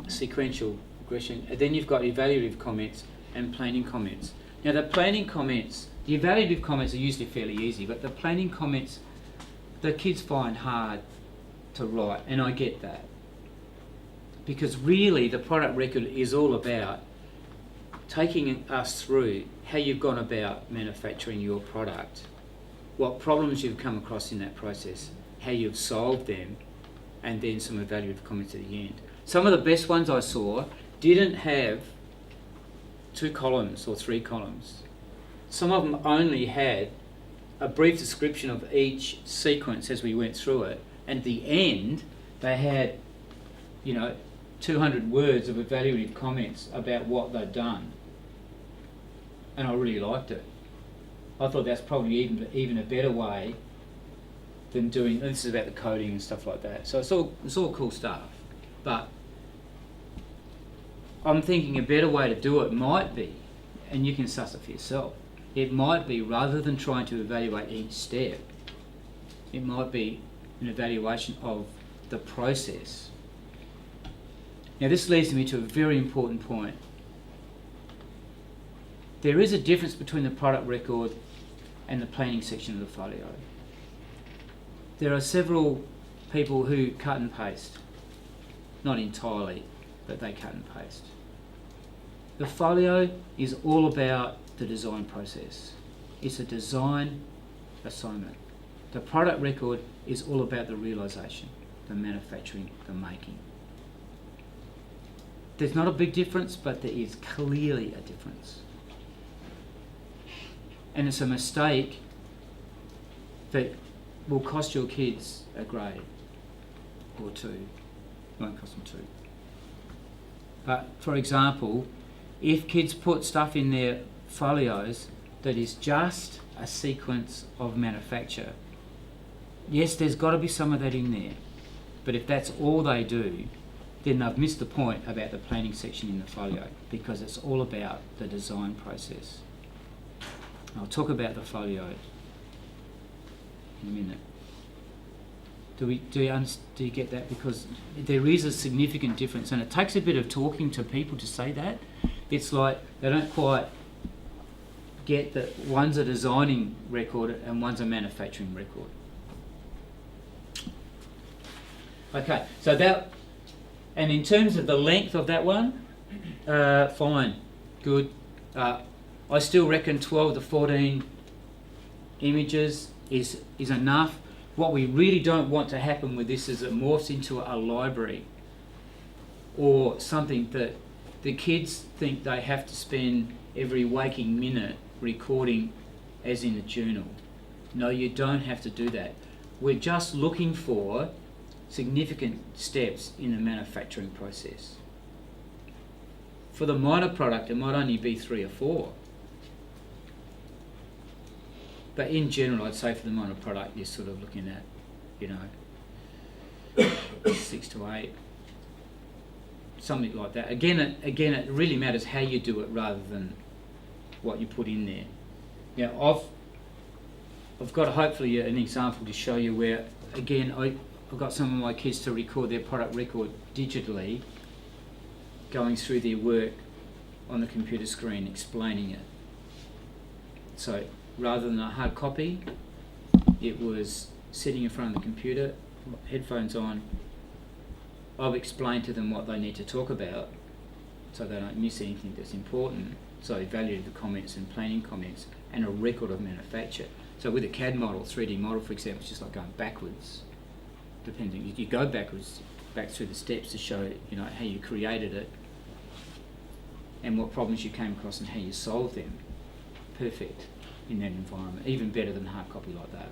sequential progression, and then you've got evaluative comments and planning comments. Now the planning comments, the evaluative comments are usually fairly easy, but the planning comments, the kids find hard to write, and I get that. Because really the product record is all about taking us through how you've gone about manufacturing your product, what problems you've come across in that process, how you've solved them, and then some evaluative comments at the end. Some of the best ones I saw didn't have 2 columns or 3 columns. Some of them only had a brief description of each sequence as we went through it, and at the end they had 200 words of evaluative comments about what they'd done, and I really liked it. I thought that's probably even a better way than doing, this is about the coding and stuff like that, so it's all cool stuff, but I'm thinking a better way to do it might be, and you can suss it for yourself, it might be, rather than trying to evaluate each step, it might be an evaluation of the process. Now this leads me to a very important point. There is a difference between the product record and the planning section of the folio. There are several people who cut and paste, not entirely, but they cut and paste. The folio is all about the design process. It's a design assignment. The product record is all about the realisation. the manufacturing, the making. There's not a big difference, but there is clearly a difference. And it's a mistake that will cost your kids a grade or two. Won't cost them two. But for example, if kids put stuff in their folios that is just a sequence of manufacture, yes, there's got to be some of that in there. But if that's all they do, then they've missed the point about the planning section in the folio, because it's all about the design process. I'll talk about the folio in a minute. Do you get that? Because there is a significant difference, and it takes a bit of talking to people to say that. It's like they don't quite get that one's a designing record and one's a manufacturing record. Okay, so that, and in terms of the length of that one, fine, good. I still reckon 12 to 14 images is enough. What we really don't want to happen with this is it morphs into a library or something that the kids think they have to spend every waking minute recording as in a journal. No, you don't have to do that. We're just looking for significant steps in the manufacturing process. For the minor product, it might only be 3 or 4. But in general, I'd say for the minor product, you're sort of looking at, 6 to 8, something like that. Again, it really matters how you do it rather than what you put in there. Now, I've got hopefully an example to show you where, again, I've got some of my kids to record their product record digitally, going through their work on the computer screen, explaining it. So rather than a hard copy, it was sitting in front of the computer, headphones on. I've explained to them what they need to talk about so they don't miss anything that's important. So I evaluated the comments and planning comments and a record of manufacture. So with a CAD model, 3D model, for example, it's just like going backwards. Depending, you go back through the steps to show, how you created it and what problems you came across and how you solved them. Perfect in that environment, even better than hard copy like that.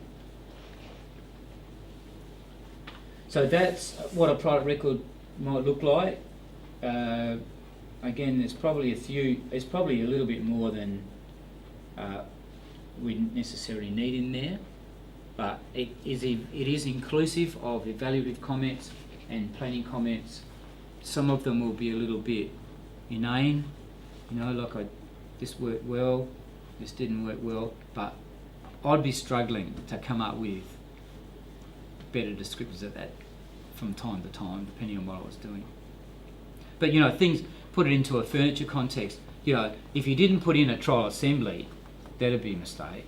So that's what a product record might look like. Again, there's probably a little bit more than we necessarily need in there, but it is inclusive of evaluative comments and planning comments. Some of them will be a little bit inane, like this worked well, this didn't work well, but I'd be struggling to come up with better descriptors of that from time to time, depending on what I was doing. But things, put it into a furniture context, if you didn't put in a trial assembly, that'd be a mistake.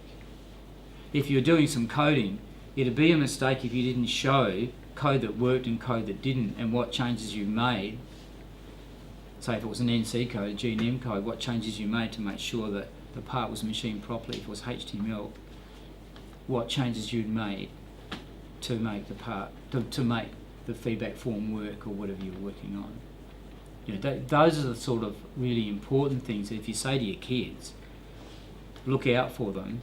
If you're doing some coding, it'd be a mistake if you didn't show code that worked and code that didn't, and what changes you made. Say if it was an NC code, a G&M code, what changes you made to make sure that the part was machined properly. If it was HTML, what changes you'd made to make the part, to make the feedback form work or whatever you're working on. Those are the sort of really important things that if you say to your kids, look out for them,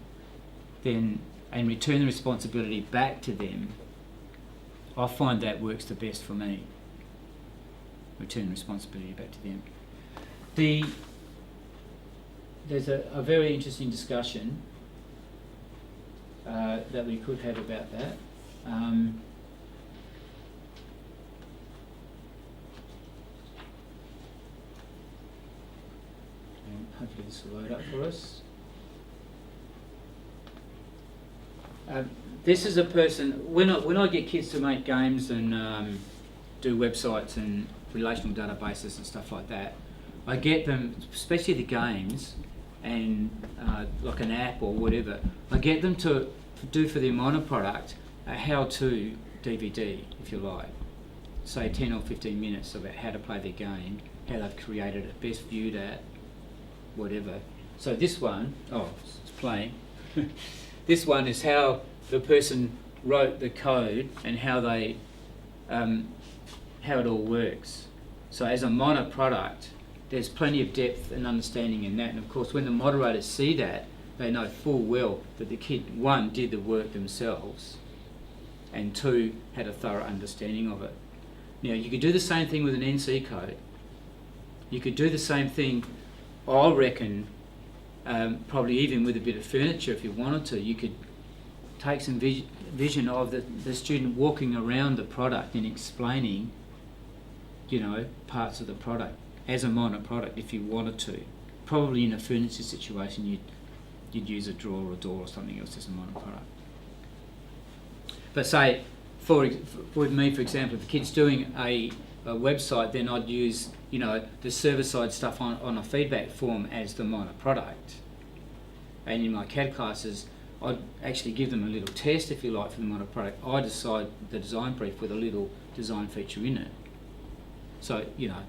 then and return the responsibility back to them, I find that works the best for me. Return responsibility back to them. There's a very interesting discussion that we could have about that. And hopefully this will load up for us. This is a person, when I get kids to make games and do websites and relational databases and stuff like that, I get them, especially the games and like an app or whatever, I get them to do for their minor product a how-to DVD, if you like. Say 10 or 15 minutes about how to play their game, how they've created it, best viewed at, whatever. So this one, it's playing. This one is how the person wrote the code and how they how it all works. So as a minor product, there's plenty of depth and understanding in that, and of course when the moderators see that, they know full well that the kid, one, did the work themselves, and two, had a thorough understanding of it. Now, you could do the same thing with an NC code. You could do the same thing, I reckon, probably even with a bit of furniture if you wanted to. You could take some vision of the student walking around the product and explaining, you know, parts of the product as a minor product if you wanted to. Probably in a furniture situation you'd use a drawer or a door or something else as a minor product. But say, with me for example, if the kid's doing a website, then I'd use, you know, the server-side stuff on a feedback form as the minor product. And in my CAD classes, I'd actually give them a little test, if you like, for the minor product. I decide the design brief with a little design feature in it. So, you know,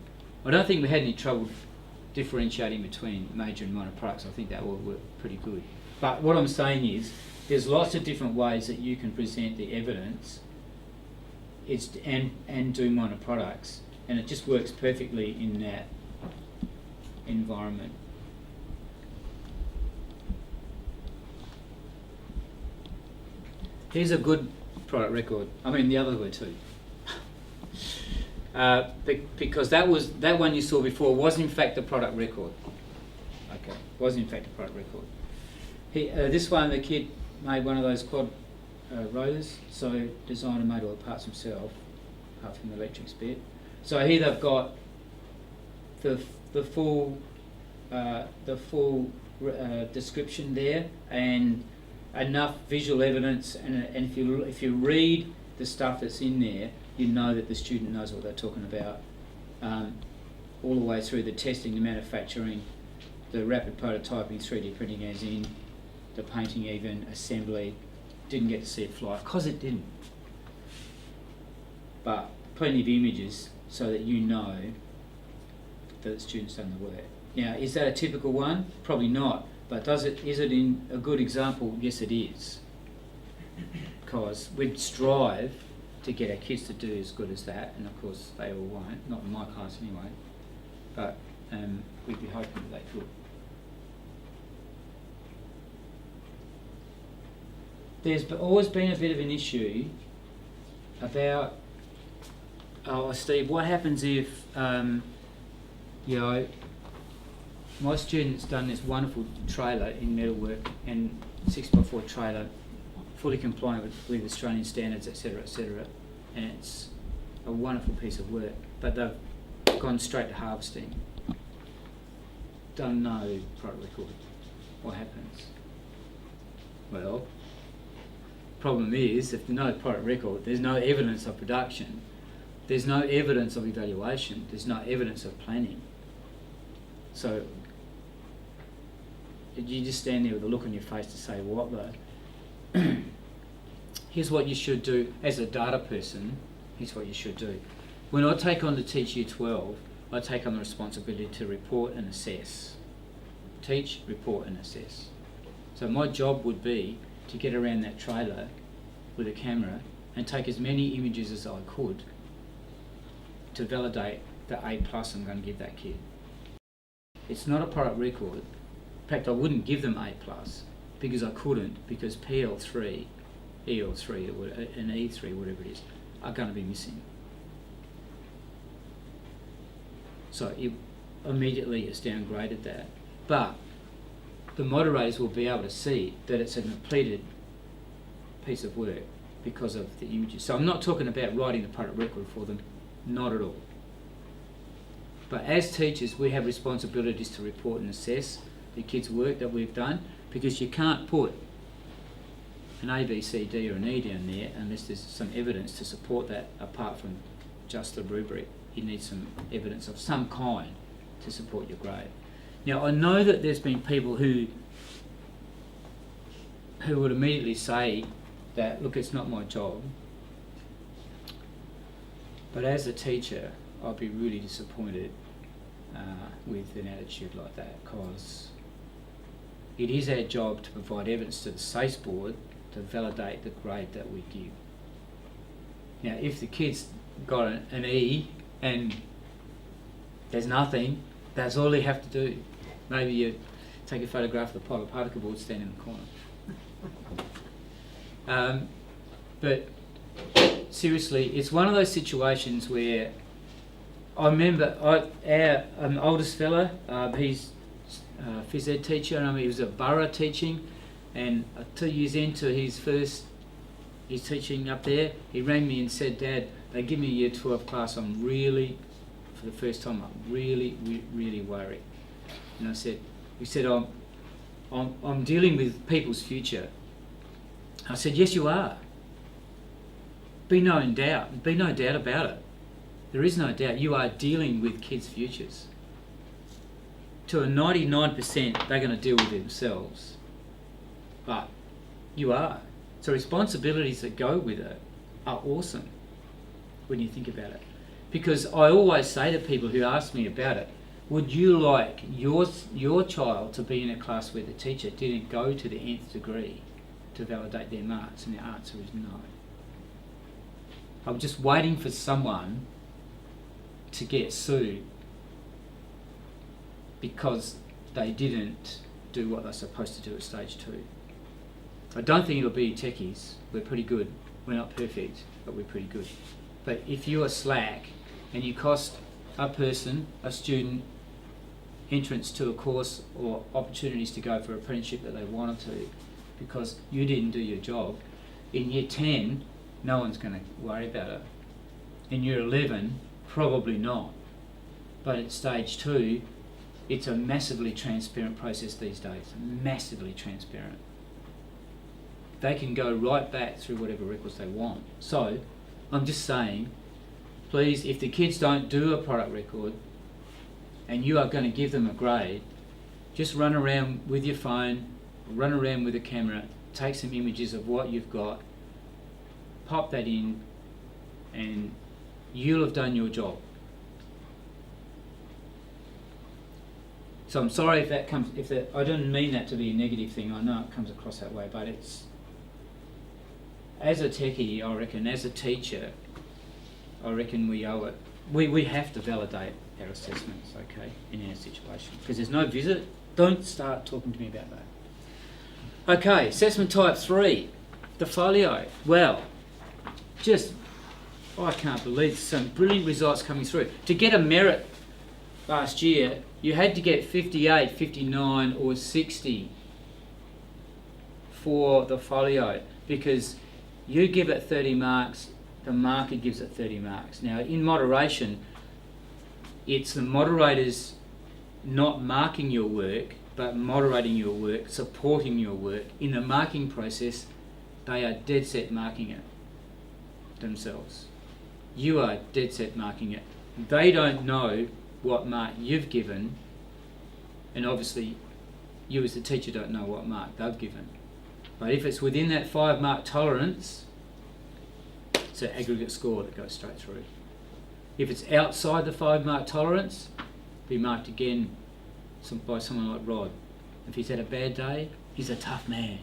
I don't think we had any trouble differentiating between major and minor products. I think that will work pretty good. But what I'm saying is, there's lots of different ways that you can present the evidence and do minor products, and it just works perfectly in that environment. Here's a good product record. I mean, the others were too. Because that one you saw before was in fact a product record. Okay, was in fact a product record. This one, the kid made one of those quad rotors, so designed and made all the parts himself, apart from the electrics bit. So here they've got the full description there, and enough visual evidence, and if you read the stuff that's in there, you know that the student knows what they're talking about, all the way through the testing, the manufacturing, the rapid prototyping, 3D printing as in, the painting even, assembly. Didn't get to see it fly, because it didn't. But plenty of images so that you know that the student's done the work. Now, is that a typical one? Probably not. But is it in a good example? Yes, it is. Because we'd strive to get our kids to do as good as that, and of course they all won't, not in my class anyway. But we'd be hoping that they could. There's always been a bit of an issue about, Steve, what happens if, you know, my student's done this wonderful trailer in metalwork and 6x4 trailer, fully compliant with Australian standards, etc., and it's a wonderful piece of work, but they've gone straight to harvesting, done no product record. What happens? Well, problem is, if there's no product record, there's no evidence of production, there's no evidence of evaluation, there's no evidence of planning. So you just stand there with a look on your face to say, what the? Here's what you should do as a data person. Here's what you should do. When I take on to teach Year 12, I take on the responsibility to report and assess. Teach, report and assess. So my job would be to get around that trailer with a camera and take as many images as I could to validate the A+ I'm going to give that kid. It's not a product record. In fact, I wouldn't give them A+, because I couldn't, because PL3, EL3, and E3, whatever it is, are going to be missing. So it immediately has downgraded that. But the moderators will be able to see that it's a completed piece of work because of the images. So I'm not talking about writing the product record for them, not at all. But as teachers, we have responsibilities to report and assess the kids' work that we've done, because you can't put an A, B, C, D or an E down there unless there's some evidence to support that apart from just the rubric. You need some evidence of some kind to support your grade. Now, I know that there's been people who would immediately say that, look, it's not my job. But as a teacher, I'd be really disappointed with an attitude like that, because it is our job to provide evidence to the SACE board to validate the grade that we give. Now, if the kid's got an E and there's nothing, that's all they have to do. Maybe you take a photograph of the pile of particle board standing in the corner. But seriously, it's one of those situations where I remember our oldest fella, he's a phys ed teacher, and he was at Borough teaching, and 2 years into his teaching up there, he rang me and said, "Dad, they give me a year 12 class, I'm really, for the first time, I'm really worried." And he said, I'm dealing with people's future. I said, "Yes, you are. Be no doubt about it. There is no doubt. You are dealing with kids' futures. To a 99%, they're going to deal with it themselves. But you are. So responsibilities that go with it are awesome when you think about it. Because I always say to people who ask me about it, would you like your child to be in a class where the teacher didn't go to the nth degree to validate their marks? And the answer is no. I'm just waiting for someone to get sued because they didn't do what they're supposed to do at stage 2. I don't think it'll be techies. We're pretty good. We're not perfect, but we're pretty good. But if you are slack and you cost a student, entrance to a course or opportunities to go for apprenticeship that they wanted to because you didn't do your job, in year 10, no one's going to worry about it. In year 11, probably not. But at stage 2, it's a massively transparent process these days. Massively transparent. They can go right back through whatever records they want. So, I'm just saying, please, if the kids don't do a product record and you are going to give them a grade, just run around with your phone, run around with a camera, take some images of what you've got, pop that in, and you'll have done your job. So I'm sorry if that comes, I don't mean that to be a negative thing. I know it comes across that way, but it's, as a techie, I reckon, as a teacher, I reckon we owe it. We have to validate our assessments, okay, in our situation. Because there's no visit, don't start talking to me about that. Okay, assessment type 3, the folio. Well, I can't believe some brilliant results coming through. To get a merit last year, you had to get 58, 59 or 60 for the folio because you give it 30 marks, the marker gives it 30 marks. Now, in moderation, it's the moderators not marking your work, but moderating your work, supporting your work. In the marking process, they are dead set marking it themselves. You are dead set marking it. They don't know what mark you've given, and obviously you as the teacher don't know what mark they've given. But if it's within that 5 mark tolerance, it's an aggregate score that goes straight through. If it's outside the 5 mark tolerance, be marked again by someone like Rod. If he's had a bad day, he's a tough man.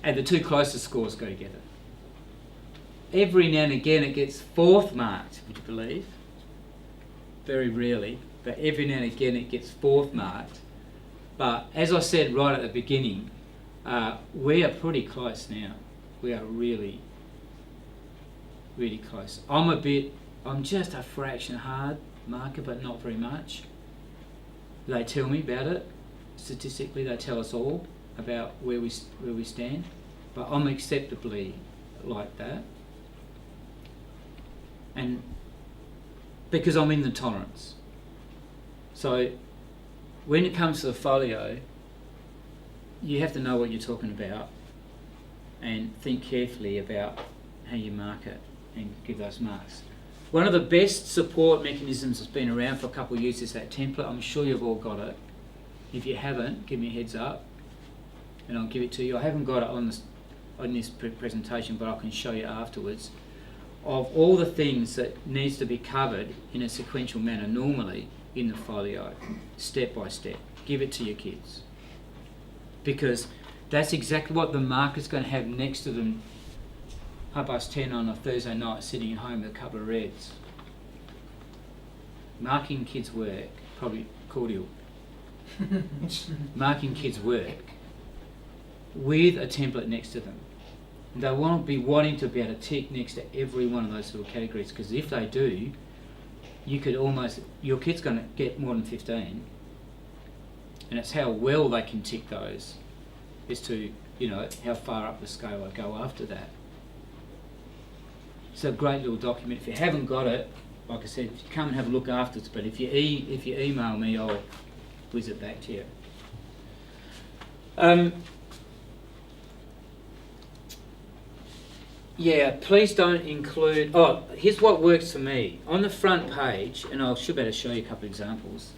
And the 2 closest scores go together. Every now and again it gets 4th marked, would you believe? Very rarely, but every now and again it gets 4th marked. But as I said right at the beginning, we are pretty close now. We are really, really close. I'm just a fraction hard marker, but not very much. They tell me about it. Statistically, they tell us all about where we stand. But I'm acceptably like that. And because I'm in the tolerance. So when it comes to the folio, you have to know what you're talking about and think carefully about how you mark it and give those marks. One of the best support mechanisms that's been around for a couple of years is that template. I'm sure you've all got it. If you haven't, give me a heads up and I'll give it to you. I haven't got it on this presentation, but I can show you afterwards. Of all the things that needs to be covered in a sequential manner normally in the folio, step by step. Give it to your kids. Because that's exactly what the marker's going to have next to them 10 on a Thursday night sitting at home with a couple of reds. Marking kids' work, probably cordial. Marking kids' work with a template next to them. And they won't be wanting to be able to tick next to every one of those little categories, because if they do, your kid's going to get more than 15. And it's how well they can tick those as to, how far up the scale I go after that. It's a great little document. If you haven't got it, like I said, come and have a look afterwards. But if you email me, I'll whiz it back to you. Yeah, please don't include. Oh, here's what works for me. On the front page, and I should better show you a couple of examples.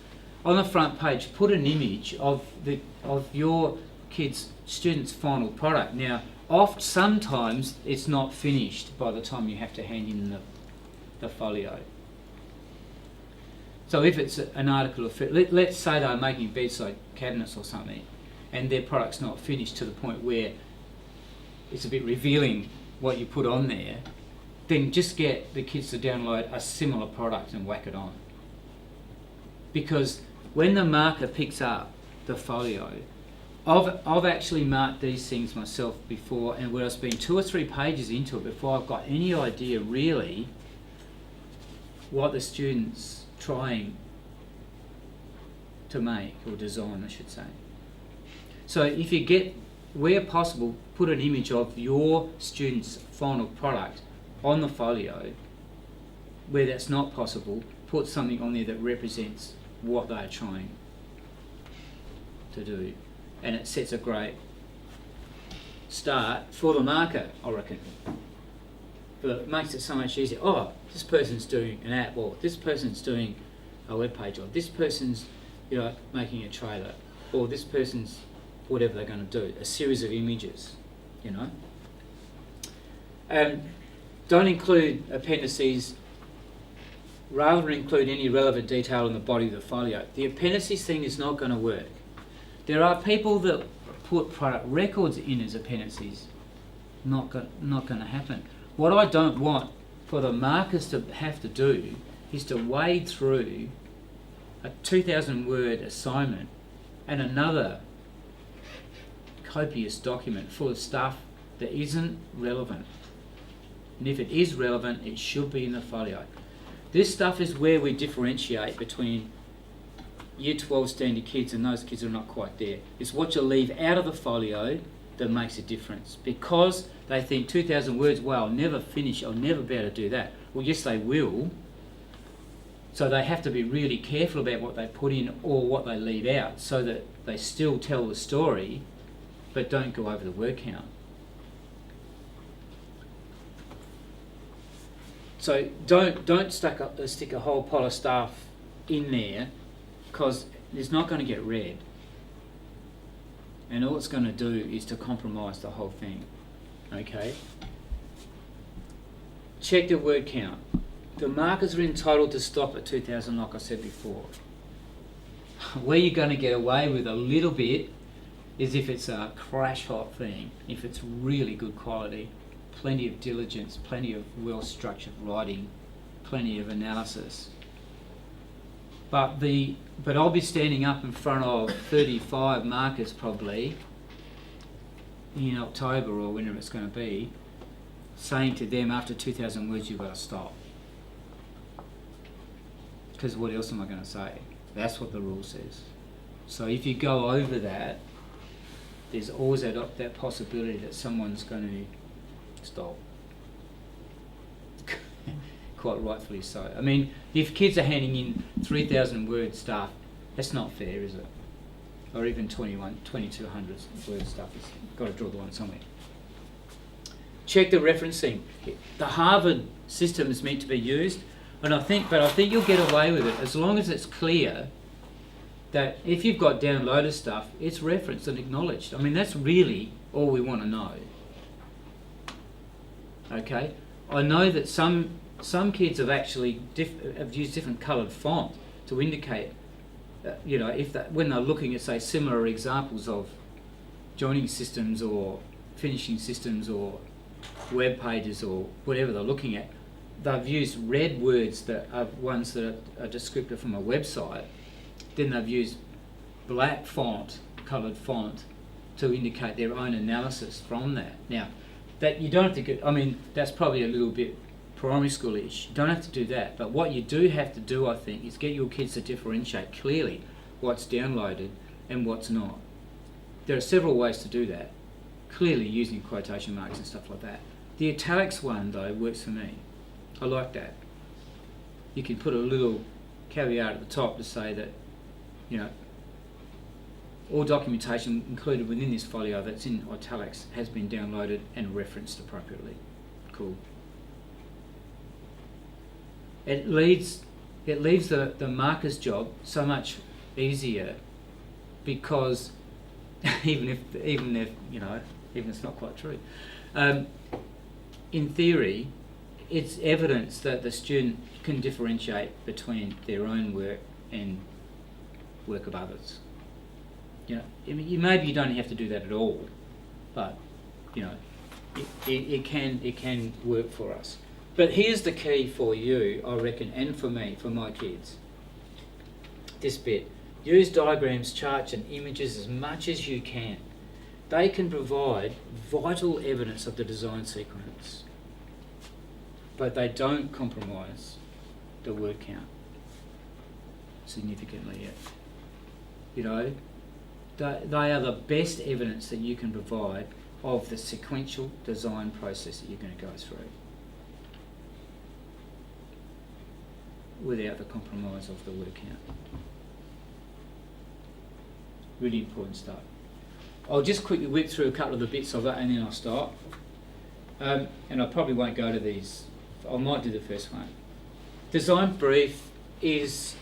On the front page, put an image of your student's final product. Now, sometimes it's not finished by the time you have to hand in the folio. So if it's an article of, let's say they're making bedside cabinets or something, and their product's not finished to the point where it's a bit revealing what you put on there, then just get the kids to download a similar product and whack it on. Because when the marker picks up the folio, I've actually marked these things myself before, and where I've been 2 or 3 pages into it before I've got any idea really what the student's trying to make, or design I should say. So if you get, where possible, put an image of your student's final product on the folio. Where that's not possible, put something on there that represents what they're trying to do. And it sets a great start for the marker, I reckon. But it makes it so much easier. Oh, this person's doing an app, or this person's doing a web page, or this person's making a trailer, or this person's whatever they're going to do, a series of images, Don't include appendices, rather include any relevant detail in the body of the folio. The appendices thing is not going to work. There are people that put product records in as appendices. Not going to happen. What I don't want for the markers to have to do is to wade through a 2,000 word assignment and another copious document full of stuff that isn't relevant. And if it is relevant, it should be in the folio. This stuff is where we differentiate between Year 12 standard kids and those kids who are not quite there. It's what you leave out of the folio that makes a difference. Because they think 2,000 words, well, I'll never finish, I'll never be able to do that. Well, yes, they will. So they have to be really careful about what they put in or what they leave out, so that they still tell the story, but don't go over the word count. So don't stick a whole pile of stuff in there, because it's not going to get read. And all it's going to do is to compromise the whole thing. Okay? Check the word count. The markers are entitled to stop at 2,000, like I said before. Where you're going to get away with a little bit is if it's a crash hot thing, if it's really good quality, plenty of diligence, plenty of well-structured writing, plenty of analysis. But I'll be standing up in front of 35 markers probably in October or whenever it's going to be, saying to them after 2,000 words you've got to stop. Because what else am I going to say? That's what the rule says. So if you go over that, there's always that possibility that someone's going to stop. Quite rightfully so. I mean, if kids are handing in 3,000 word stuff, that's not fair, is it? Or even 2,200 word stuff. It's got to draw the line somewhere. Check the referencing. The Harvard system is meant to be used, but I think you'll get away with it as long as it's clear that if you've got downloaded stuff, it's referenced and acknowledged. I mean, that's really all we want to know. Okay? I know that some kids have actually have used different coloured font to indicate, when they're looking at, say, similar examples of joining systems or finishing systems or web pages or whatever they're looking at, they've used red words that are ones that are descriptive from a website. Then they've used black coloured font to indicate their own analysis from that. Now, that you don't have to get, I mean, that's probably a little bit primary school-ish. You don't have to do that. But what you do have to do, I think, is get your kids to differentiate clearly what's downloaded and what's not. There are several ways to do that, clearly using quotation marks and stuff like that. The italics one, though, works for me. I like that. You can put a little caveat at the top to say that, you know, all documentation included within this folio that's in italics has been downloaded and referenced appropriately. Cool. It leaves the marker's job so much easier, because even if you know, even if it's not quite true, in theory, it's evidence that the student can differentiate between their own work and work of others. You know, I mean, maybe you don't have to do that at all, but you know, it can work for us. But here's the key for you, I reckon, and for me, for my kids. This bit: use diagrams, charts, and images as much as you can. They can provide vital evidence of the design sequence, but they don't compromise the word count significantly yet. You know, they are the best evidence that you can provide of the sequential design process that you're going to go through, without the compromise of the word count. Really important stuff. I'll just quickly whip through a couple of the bits of it and then I'll stop. And I probably won't go to these. I might do the first one. Design brief is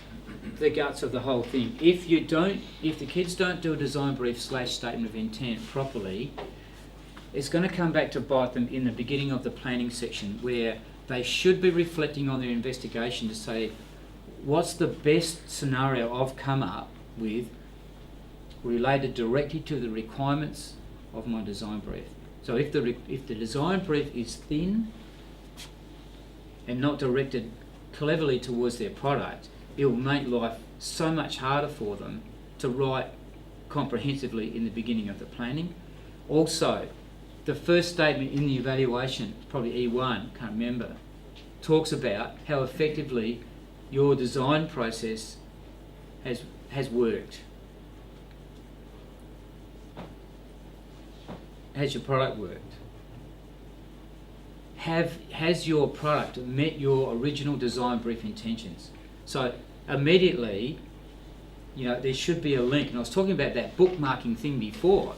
the guts of the whole thing. If the kids don't do a design brief / statement of intent properly, it's going to come back to bite them in the beginning of the planning section, where they should be reflecting on their investigation to say, what's the best scenario I've come up with related directly to the requirements of my design brief. So if the design brief is thin and not directed cleverly towards their product, it will make life so much harder for them to write comprehensively in the beginning of the planning. Also, the first statement in the evaluation, probably E1, can't remember, talks about how effectively your design process has worked. Has your product worked? Has your product met your original design brief intentions? So immediately, you know, there should be a link. And I was talking about that bookmarking thing before.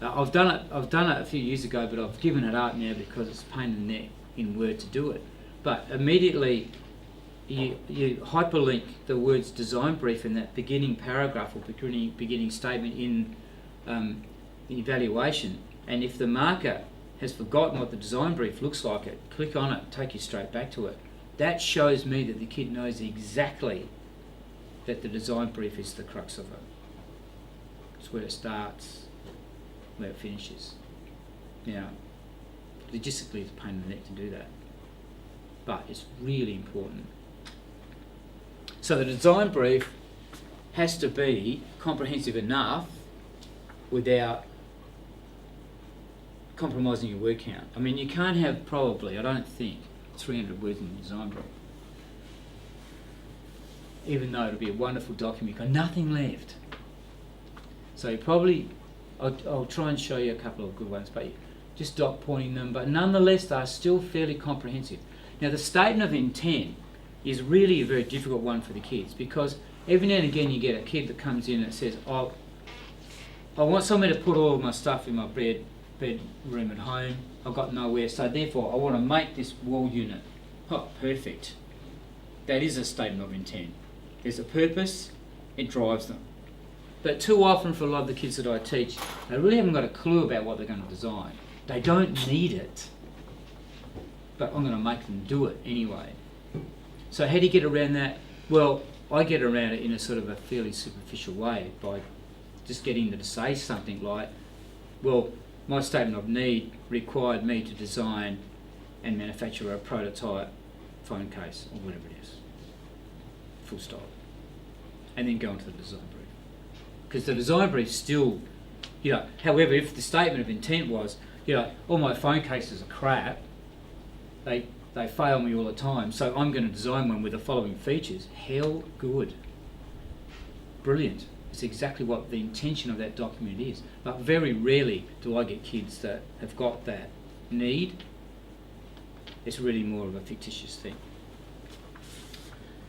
I've done it a few years ago, but I've given it up now because it's a pain in the neck in Word to do it. But immediately, you hyperlink the words design brief in that beginning paragraph or beginning statement in the evaluation. And if the marker has forgotten what the design brief looks like, click on it, take you straight back to it. That shows me that the kid knows exactly that the design brief is the crux of it. It's where it starts, where it finishes. Now, logistically it's a pain in the neck to do that, but it's really important. So the design brief has to be comprehensive enough without compromising your word count. I mean, you can't have probably, I don't think, 300 words in the design brief. Even though it'll be a wonderful document, you've got nothing left. So you probably, I'll try and show you a couple of good ones, but just dot pointing them, but nonetheless they're still fairly comprehensive. Now the statement of intent is really a very difficult one for the kids, because every now and again you get a kid that comes in and says, oh, I want somewhere to put all of my stuff in my bedroom at home. I've got nowhere, so therefore I want to make this wall unit. Oh, perfect. That is a statement of intent. There's a purpose, it drives them. But too often for a lot of the kids that I teach, they really haven't got a clue about what they're going to design. They don't need it, but I'm going to make them do it anyway. So how do you get around that? Well, I get around it in a sort of a fairly superficial way by just getting them to say something like, well, my statement of need required me to design and manufacture a prototype phone case or whatever it is. Full stop. And then go on to the design brief. Because the design brief still, however, if the statement of intent was, all my phone cases are crap, they fail me all the time, so I'm going to design one with the following features. Hell good. Brilliant. It's exactly what the intention of that document is. But very rarely do I get kids that have got that need. It's really more of a fictitious thing.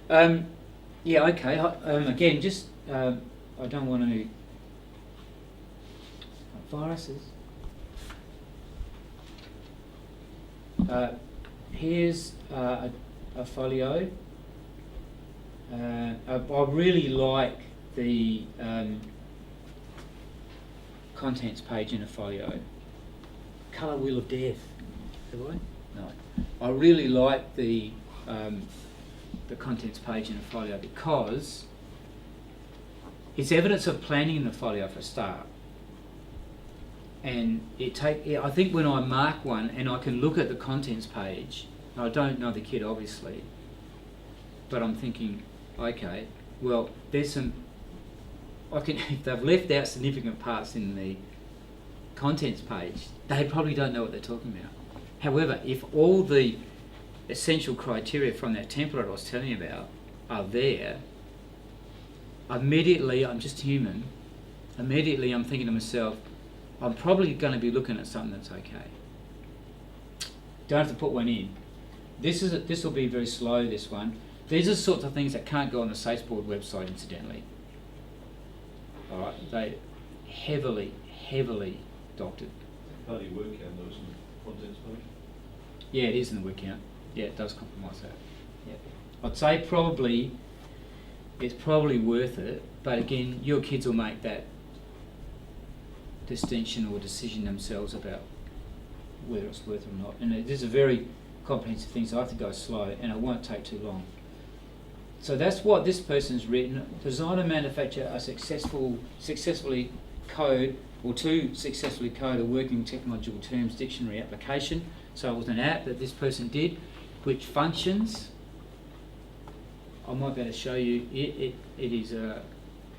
Okay. Again, just I don't want to viruses. Here's a folio. I really like the contents page in a folio. Colour Wheel of Death. Have I? No. I really like the contents page in a folio because it's evidence of planning in the folio for a start. And I think when I mark one and I can look at the contents page, I don't know the kid obviously, but I'm thinking, okay, well, there's some, if they've left out significant parts in the contents page, they probably don't know what they're talking about. However, if all the essential criteria from that template I was telling you about are there, immediately, I'm just human, immediately I'm thinking to myself, I'm probably going to be looking at something that's okay. Don't have to put one in. This will be very slow, this one. These are the sorts of things that can't go on the SACE board website, incidentally. All right, they heavily doctored. Part of your word count, though, isn't it? Contents page? Yeah, it is in the word count. Yeah, it does compromise that. Yeah. I'd say it's probably worth it, but again, your kids will make that distinction or decision themselves about whether it's worth it or not. And it is a very comprehensive thing, so I have to go slow, and it won't take too long. So that's what this person's written. Design and manufacture a successfully code or to successfully code a working technological terms dictionary application. So it was an app that this person did, which functions. I might be able to show you. It is a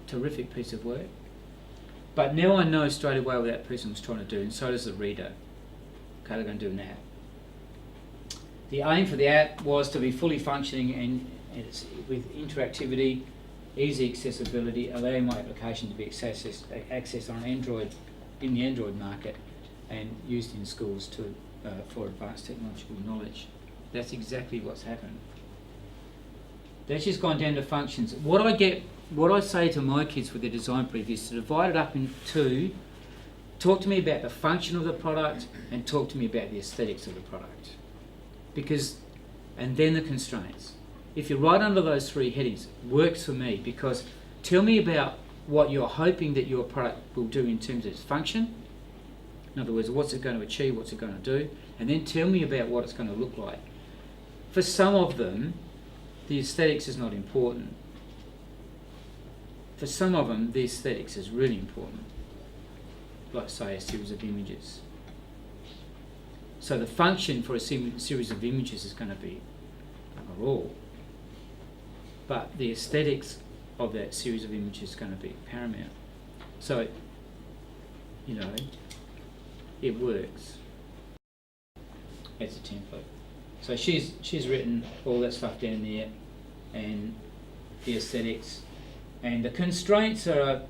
terrific piece of work. But now I know straight away what that person was trying to do, and so does the reader. Okay, they're going to do an app. The aim for the app was to be fully functioning and it's with interactivity, easy accessibility, allowing my application to be accessed on Android, in the Android market, and used in schools for advanced technological knowledge. That's exactly what's happened. That's just gone down to functions. What I say to my kids with their design brief is to divide it up into, talk to me about the function of the product and talk to me about the aesthetics of the product. And then the constraints. If you're right under those three headings, works for me, because tell me about what you're hoping that your product will do in terms of its function. In other words, what's it going to achieve, what's it going to do, and then tell me about what it's going to look like. For some of them, the aesthetics is not important. For some of them, the aesthetics is really important. Like, say, a series of images. So the function for a series of images is going to be overall. But the aesthetics of that series of images is going to be paramount. So, it works as a template. So she's written all that stuff down there, and the aesthetics, and the constraints are,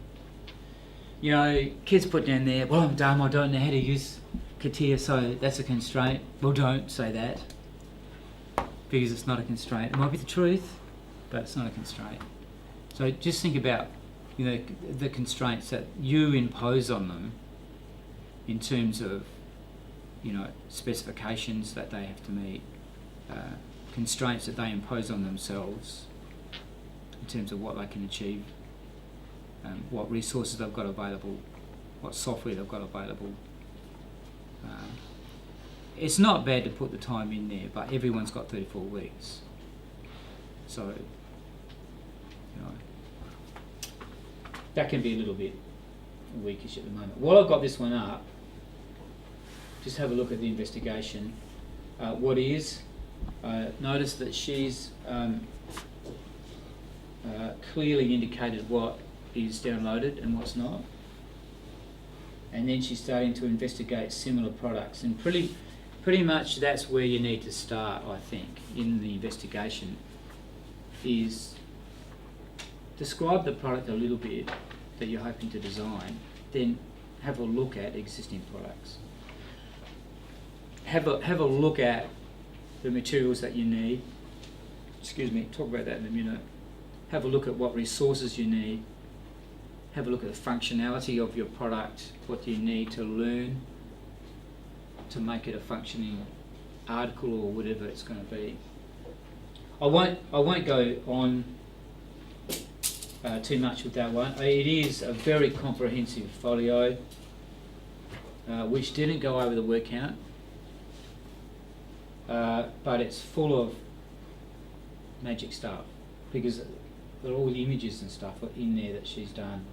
kids put down there, well, I'm dumb, I don't know how to use CATIA, so that's a constraint. Well, don't say that, because it's not a constraint. It might be the truth, but it's not a constraint. So just think about, the constraints that you impose on them in terms of, specifications that they have to meet, constraints that they impose on themselves in terms of what they can achieve, what resources they've got available, what software they've got available. It's not bad to put the time in there, but everyone's got 34 weeks. So, that can be a little bit weakish at the moment. While I've got this one up, just have a look at the investigation. What is? Notice that she's clearly indicated what is downloaded and what's not. And then she's starting to investigate similar products. And pretty much that's where you need to start, I think, in the investigation, is describe the product a little bit that you're hoping to design, then have a look at existing products. Have a look at the materials that you need. Excuse me, talk about that in a minute. Have a look at what resources you need. Have a look at the functionality of your product. What do you need to learn to make it a functioning article or whatever it's going to be. I won't go on too much with that one. It is a very comprehensive folio, which didn't go over the word count, but it's full of magic stuff because all the images and stuff are in there that she's done.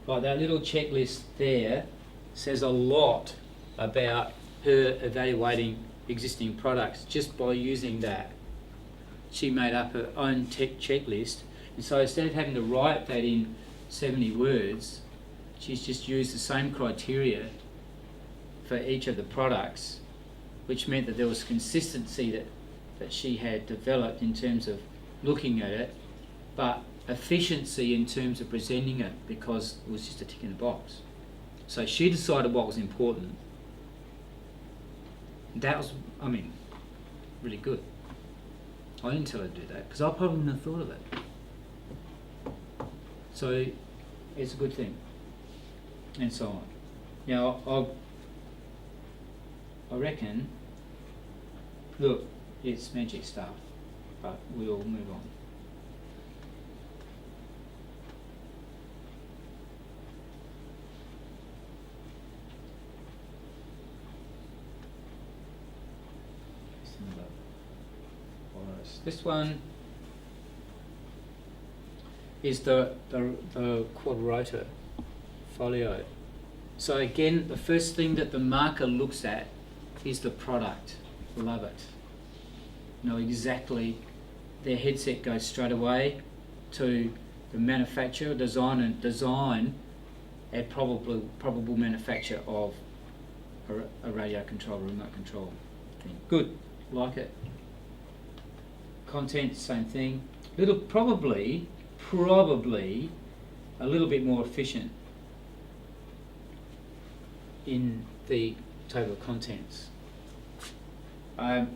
Like that little checklist there says a lot about her evaluating existing products just by using that. She made up her own tech checklist, and so instead of having to write that in 70 words, she's just used the same criteria for each of the products, which meant that there was consistency that she had developed in terms of looking at it, but efficiency in terms of presenting it because it was just a tick in the box. So she decided what was important. That was, really good. I didn't tell her to do that because I probably wouldn't have thought of it. So it's a good thing, and so on. Now I reckon, look, it's magic stuff, but we'll move on. This one is the quadrota folio. So again, the first thing that the marker looks at is the product. Love it. Know exactly. Their headset goes straight away to the manufacturer, design and probable manufacture of a radio control, remote control thing. Good, like it. Content, same thing. Probably a little bit more efficient in the table of contents. I'll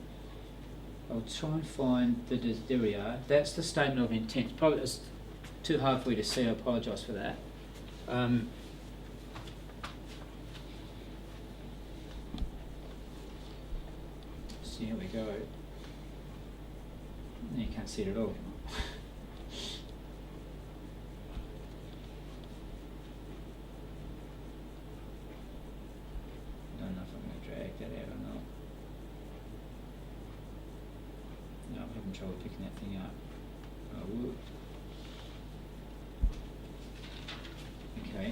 try and find there we are. That's the statement of intent. Probably it's too hard for you to see. I apologise for that. So here we go. You can't see it at all. I don't know if I'm going to drag that out or not. No, I'm having trouble picking that thing up. I would. Okay.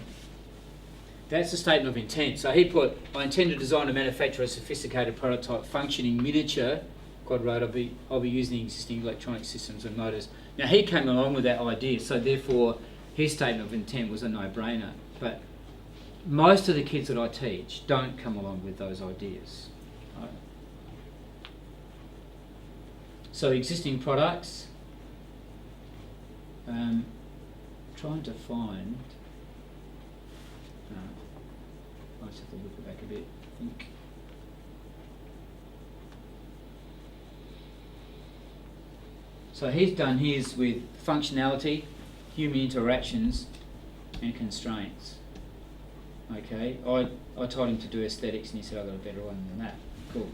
That's the statement of intent. So he put, I intend to design and manufacture a sophisticated prototype functioning miniature quadrota. I'll be using existing electronic systems and motors. Now he came along with that idea, so therefore his statement of intent was a no-brainer. But most of the kids that I teach don't come along with those ideas. Right? So existing products, trying to find, I just have to look it back a bit, I think. So he's done his with functionality, human interactions, and constraints. Okay, I told him to do aesthetics and he said, I've got a better one than that. Cool.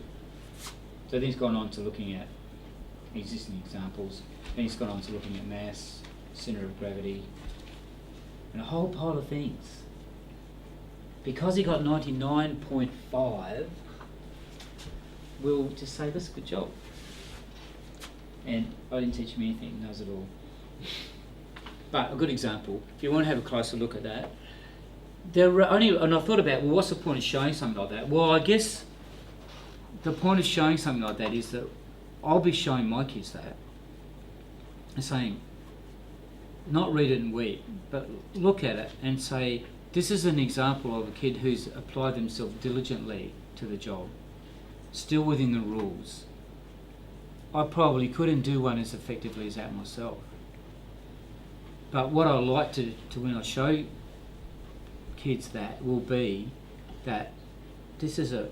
So then he's gone on to looking at existing examples. Then he's gone on to looking at mass, centre of gravity, and a whole pile of things. Because he got 99.5, we'll just say, that's a good job. And I didn't teach him anything, he knows it all. But a good example, if you want to have a closer look at that, and I thought about, well, what's the point of showing something like that? Well, I guess the point of showing something like that is that I'll be showing my kids that and saying, not read it and weep, but look at it and say, this is an example of a kid who's applied themselves diligently to the job, still within the rules. I probably couldn't do one as effectively as that myself. But what I like to when I show kids that will be that this is a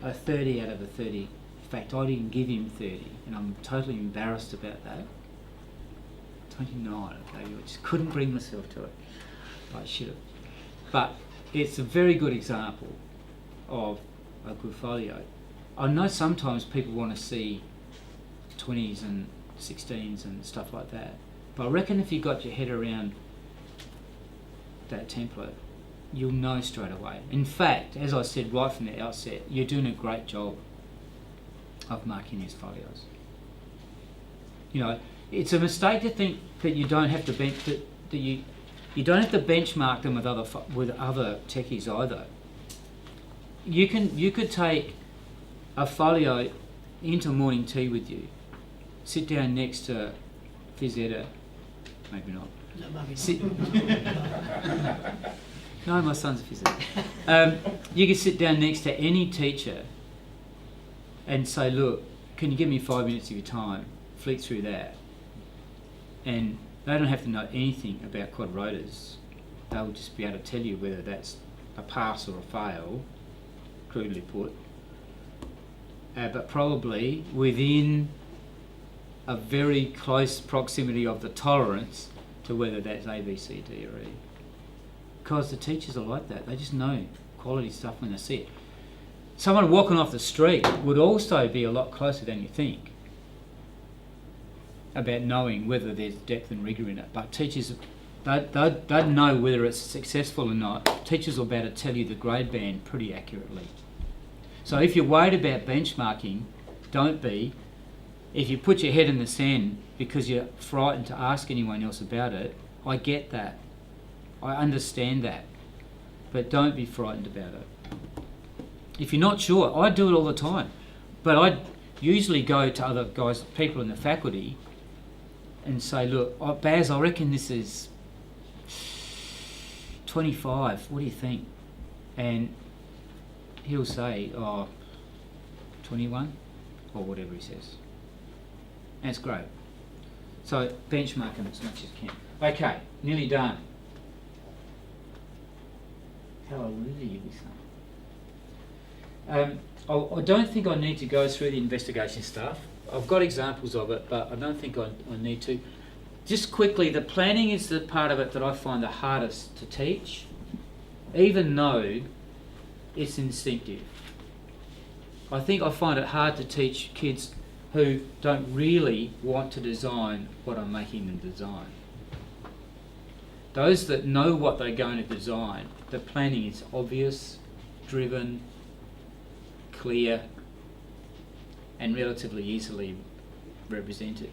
30 out of a 30. In fact, I didn't give him 30, and I'm totally embarrassed about that. 29, maybe, I just couldn't bring myself to it. I should have. But it's a very good example of a good folio. I know sometimes people want to see 20s and 16s and stuff like that, but I reckon if you got your head around that template, you'll know straight away. In fact, as I said right from the outset, you're doing a great job of marking these folios. You know, it's a mistake to think that you don't have to you don't have to benchmark them with other techies either. You could take a folio into morning tea with you, sit down next to phys ed, maybe not. No, maybe Sit, not. no, my son's a phys ed. You can sit down next to any teacher and say, look, can you give me 5 minutes of your time? Flick through that. And they don't have to know anything about quad rotors. They'll just be able to tell you whether that's a pass or a fail, crudely put. But probably within a very close proximity of the tolerance to whether that's A, B, C, D or E. Because the teachers are like that. They just know quality stuff when they see it. Someone walking off the street would also be a lot closer than you think about knowing whether there's depth and rigour in it. But teachers, they'd know whether it's successful or not. Teachers will be able to tell you the grade band pretty accurately. So if you're worried about benchmarking, don't be. If you put your head in the sand because you're frightened to ask anyone else about it, I get that. I understand that. But don't be frightened about it. If you're not sure, I do it all the time. But I usually go to other guys, people in the faculty, and say, look, Baz, I reckon this is 25. What do you think? And he'll say, 21, or whatever he says. And it's great. So benchmark them as much as you can. Okay, nearly done. Hallelujah, you son. I don't think I need to go through the investigation stuff. I've got examples of it, but I don't think I need to. Just quickly, the planning is the part of it that I find the hardest to teach, even though it's instinctive. I think I find it hard to teach kids who don't really want to design what I'm making them design. Those that know what they're going to design, the planning is obvious, driven, clear, and relatively easily represented.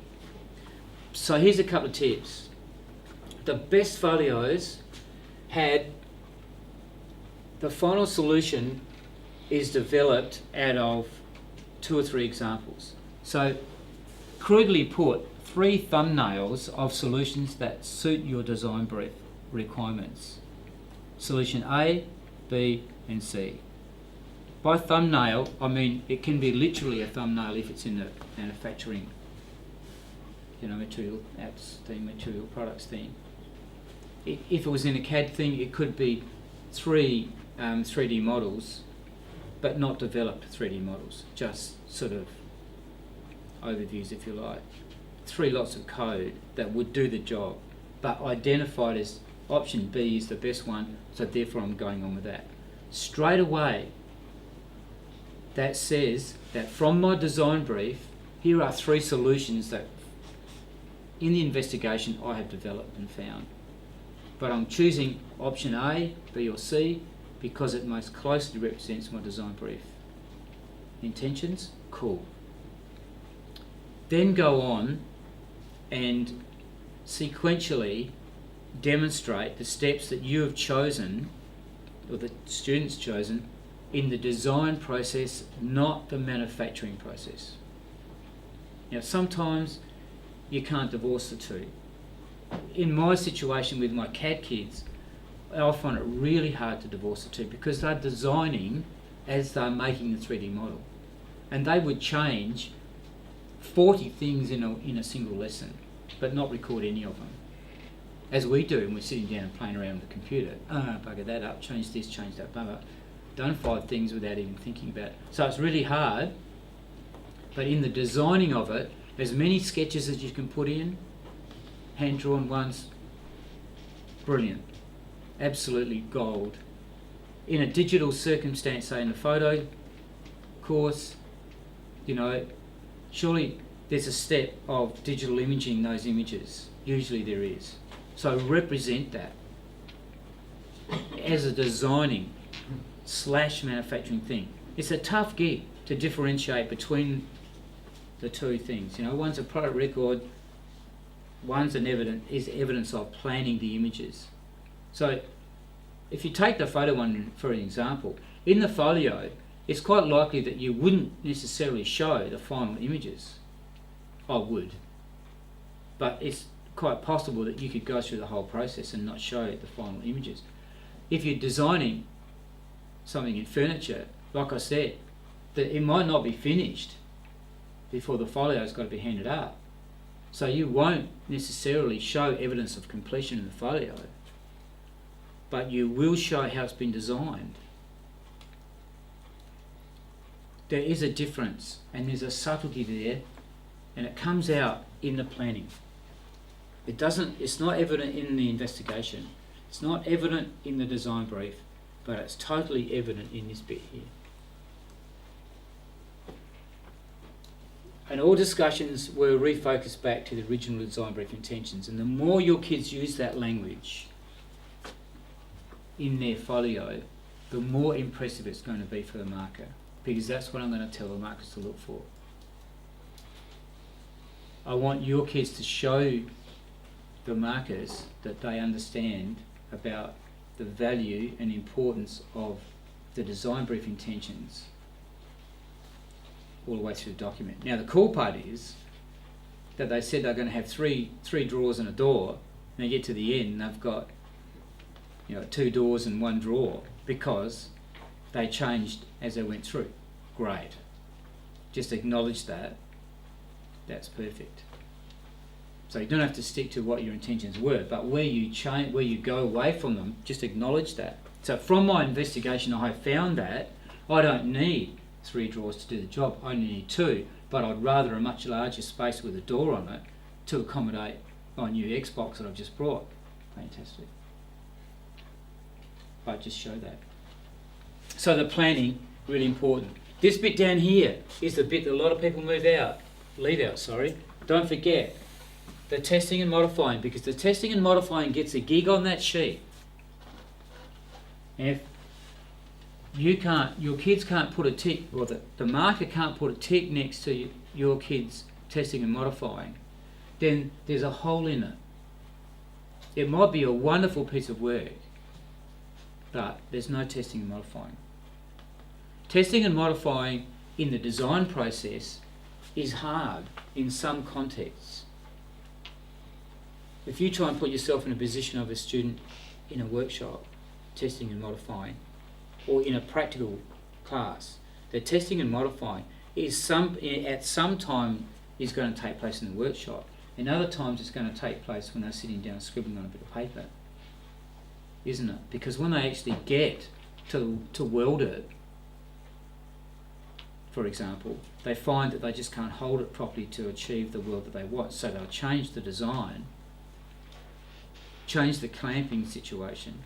So here's a couple of tips. The best folios had the final solution is developed out of 2 or 3 examples. So crudely put, 3 thumbnails of solutions that suit your design brief requirements. Solution A, B and C. By thumbnail, I mean it can be literally a thumbnail if it's in the manufacturing, material apps theme, material products theme. If it was in a CAD theme, it could be 3 3D models, but not developed 3D models, just sort of overviews, if you like. 3 lots of code that would do the job, but identified as option B is the best one, so therefore I'm going on with that. Straight away, that says that from my design brief, here are 3 solutions that in the investigation I have developed and found. But I'm choosing option A, B or C because it most closely represents my design brief. Intentions? Cool. Then go on and sequentially demonstrate the steps that you have chosen, or the student's chosen, in the design process, not the manufacturing process. Now, sometimes you can't divorce the two. In my situation with my CAD kids, I find it really hard to divorce the two because they're designing as they're making the 3D model. And they would change 40 things in a single lesson, but not record any of them. As we do, and we're sitting down and playing around with the computer. Bugger that up, change this, change that, blah, blah. Done 5 things without even thinking about it. So it's really hard, but in the designing of it, as many sketches as you can put in, hand-drawn ones, brilliant. Absolutely gold. In a digital circumstance, say in the photo course, you know, surely there's a step of digital imaging those images. Usually there is. So represent that as a designing / manufacturing thing. It's a tough gig to differentiate between the two things. You know, one's a product record, one's evidence of planning the images. So if you take the photo one for an example, in the folio, it's quite likely that you wouldn't necessarily show the final images. I would. But it's quite possible that you could go through the whole process and not show the final images. If you're designing something in furniture, like I said, that it might not be finished before the folio's got to be handed up. So you won't necessarily show evidence of completion in the folio, but you will show how it's been designed. There is a difference, and there's a subtlety there, and it comes out in the planning. It's not evident in the investigation, it's not evident in the design brief, but it's totally evident in this bit here. And all discussions were refocused back to the original design brief intentions, and the more your kids use that language in their folio, the more impressive it's going to be for the marker, because that's what I'm going to tell the markers to look for. I want your kids to show the markers that they understand about the value and importance of the design brief intentions all the way through the document. Now the cool part is that they said they're going to have three drawers and a door, and they get to the end and they've got, you know, 2 doors and 1 drawer because they changed as they went through. Great. Just acknowledge that. That's perfect. So you don't have to stick to what your intentions were, but where you go away from them, just acknowledge that. So from my investigation, I have found that I don't need 3 drawers to do the job. I only need 2, but I'd rather a much larger space with a door on it to accommodate my new Xbox that I've just brought. Fantastic. But just show that. So the planning, really important. This bit down here is the bit that a lot of people leave out. Don't forget the testing and modifying, because the testing and modifying gets a gig on that sheet. And if your kids can't put a tick, or the marker can't put a tick next to your kids testing and modifying, then there's a hole in it. It might be a wonderful piece of work, but there's no testing and modifying. Testing and modifying in the design process is hard in some contexts. If you try and put yourself in a position of a student in a workshop, testing and modifying, or in a practical class, the testing and modifying is at some time is going to take place in the workshop, and other times it's going to take place when they're sitting down scribbling on a bit of paper, isn't it? Because when they actually get to weld it, for example, they find that they just can't hold it properly to achieve the weld that they want, so they'll change the design, change the clamping situation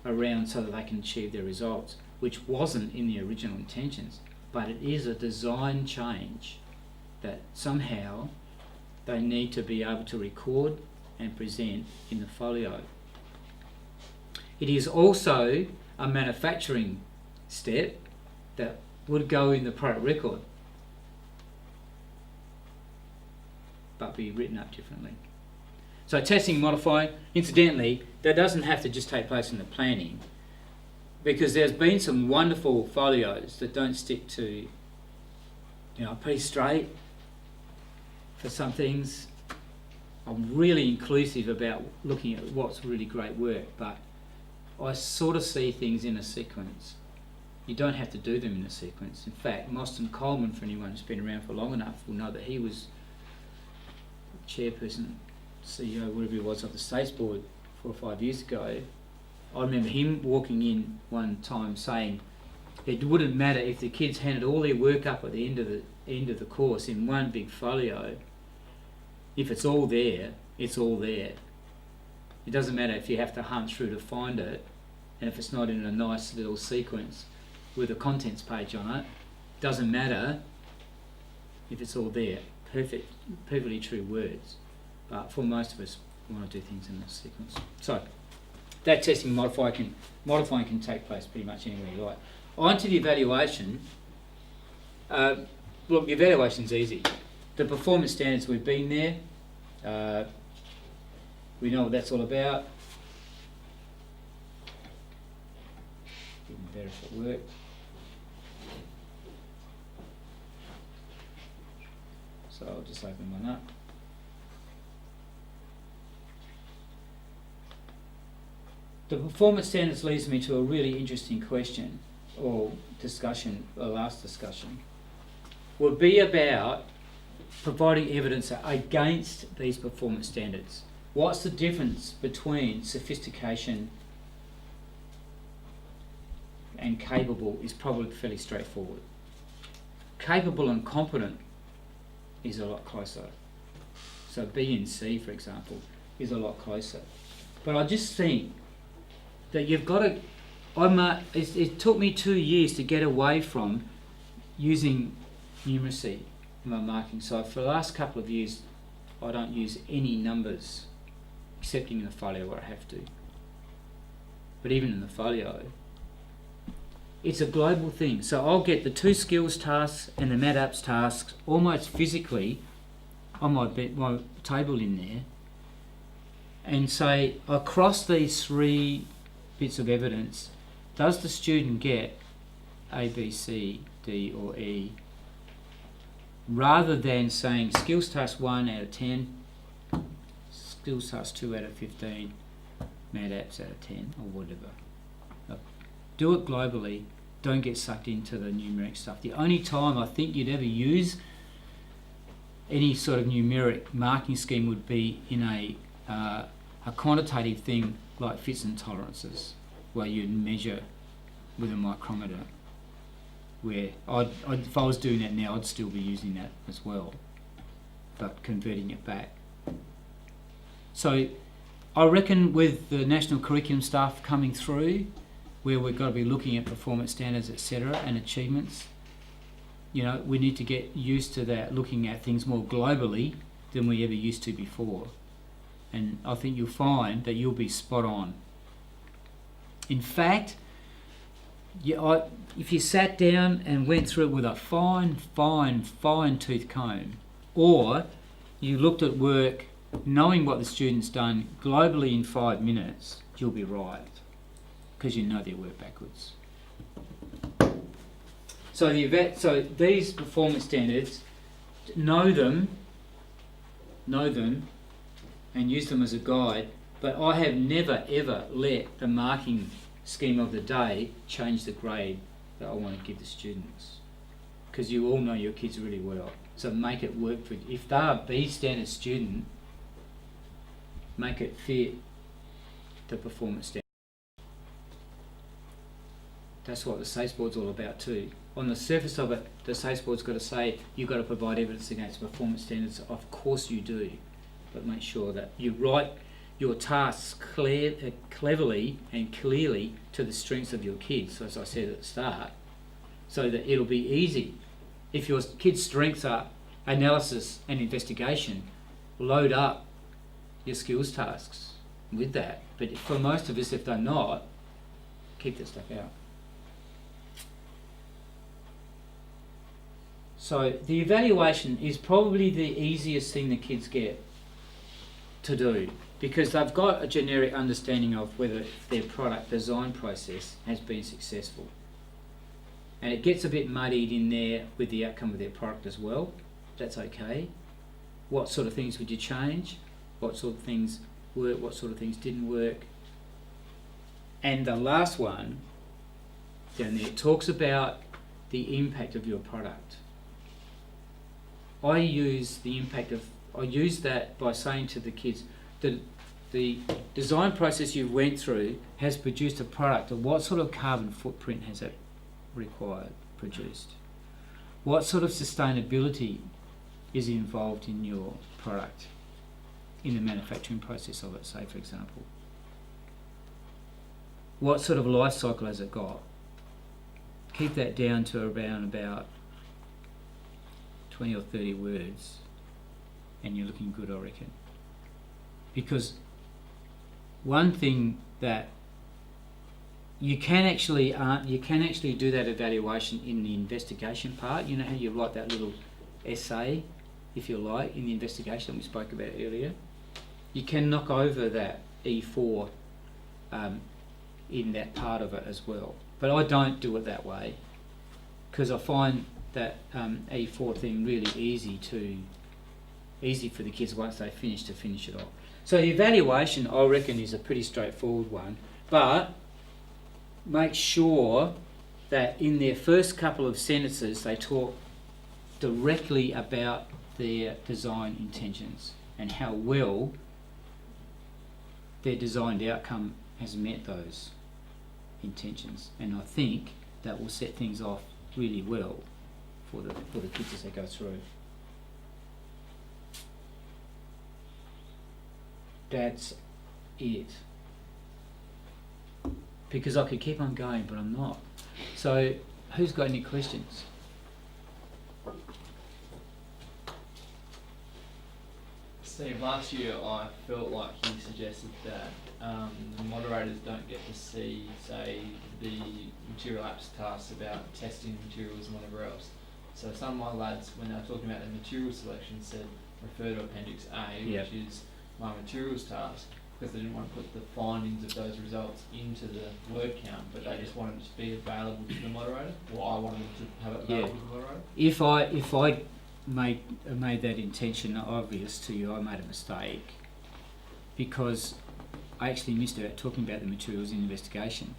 around so that they can achieve their results, which wasn't in the original intentions, but it is a design change that somehow they need to be able to record and present in the folio. It is also a manufacturing step that would go in the product record, but be written up differently. So testing and modifying, incidentally, that doesn't have to just take place in the planning. because there's been some wonderful folios that don't stick to, pretty straight for some things. I'm really inclusive about looking at what's really great work, but I sort of see things in a sequence. You don't have to do them in a sequence. In fact, Mostyn Coleman, for anyone who's been around for long enough, will know that he was chairperson, CEO, whatever he was, of the SACE board 4 or 5 years ago. I remember him walking in one time saying it wouldn't matter if the kids handed all their work up at the end of the course in one big folio. If it's all there, it's all there. It doesn't matter if you have to hunt through to find it, and if it's not in a nice little sequence with a contents page on it. Doesn't matter if it's all there. Perfectly true words. But for most of us, we want to do things in a sequence. So that testing modifying can take place pretty much anywhere you like. On to the evaluation. Look, the evaluation's easy. The performance standards, we've been there. We know what that's all about. Even better if it worked. So I'll just open one up. The performance standards leads me to a really interesting question or discussion, a last discussion, will be about providing evidence against these performance standards. What's the difference between sophistication and capable is probably fairly straightforward. Capable and competent is a lot closer. So B and C, for example, is a lot closer. But I just think that you've got to, it took me 2 years to get away from using numeracy in my marking. So for the last couple of years, I don't use any numbers, except in the folio where I have to. But even in the folio, it's a global thing. So I'll get the 2 skills tasks and the MATAPS tasks almost physically on my table in there, and say across these 3 bits of evidence, does the student get A, B, C, D or E, rather than saying skills task 1 out of 10, skills task 2 out of 15, MATAPS out of 10 or whatever. Do it globally, don't get sucked into the numeric stuff. The only time I think you'd ever use any sort of numeric marking scheme would be in a quantitative thing like fits and tolerances, where you'd measure with a micrometer. Where if I was doing that now, I'd still be using that as well, but converting it back. So I reckon with the national curriculum stuff coming through, where we've got to be looking at performance standards, etc., and achievements, we need to get used to that, looking at things more globally than we ever used to before. And I think you'll find that you'll be spot on. In fact, if you sat down and went through it with a fine tooth comb, or you looked at work knowing what the student's done globally in 5 minutes, you'll be right, because you know their work backwards. So these performance standards, know them, and use them as a guide. But I have never ever let the marking scheme of the day change the grade that I want to give the students, because you all know your kids really well. So make it work for you. If they're a B standard student, make it fit the performance standard. That's what the SACE board's all about too. On the surface of it, the SACE board's got to say you've got to provide evidence against performance standards. Of course you do, but make sure that you write your tasks cleverly and clearly to the strengths of your kids, as I said at the start, so that it'll be easy. If your kids' strengths are analysis and investigation, load up your skills tasks with that. But for most of us, if they're not, keep that stuff out. So the evaluation is probably the easiest thing the kids get to do, because they've got a generic understanding of whether their product design process has been successful. And it gets a bit muddied in there with the outcome of their product as well. That's okay. What sort of things would you change? What sort of things worked? What sort of things didn't work? And the last one down there talks about the impact of your product. I use that by saying to the kids that the design process you went through has produced a product, of what sort of carbon footprint has it produced? What sort of sustainability is involved in your product, in the manufacturing process of it, say, for example? What sort of life cycle has it got? Keep that down to around about 20 or 30 words, and you're looking good, I reckon. Because one thing that you can actually do that evaluation in the investigation part. You know how you write that little essay, if you like, in the investigation we spoke about earlier. You can knock over that E4 in that part of it as well. But I don't do it that way, because I find that E4 thing really easy for the kids once they finish it off. So the evaluation, I reckon, is a pretty straightforward one, but make sure that in their first couple of sentences they talk directly about their design intentions and how well their designed outcome has met those intentions. And I think that will set things off really well for the kids as they go through. That's it. Because I could keep on going, but I'm not. So, who's got any questions? Steve, last year I felt like he suggested that the moderators don't get to see, say, the material apps tasks about testing materials and whatever else. So some of my lads, when they were talking about the material selection, said refer to Appendix A, Yep. which is my materials task, because they didn't want to put the findings of those results into the word count, but they just wanted it to be available to the moderator, or I wanted them to have it available to the moderator. If I made that intention obvious to you, I made a mistake, because I actually missed out talking about the materials in investigation.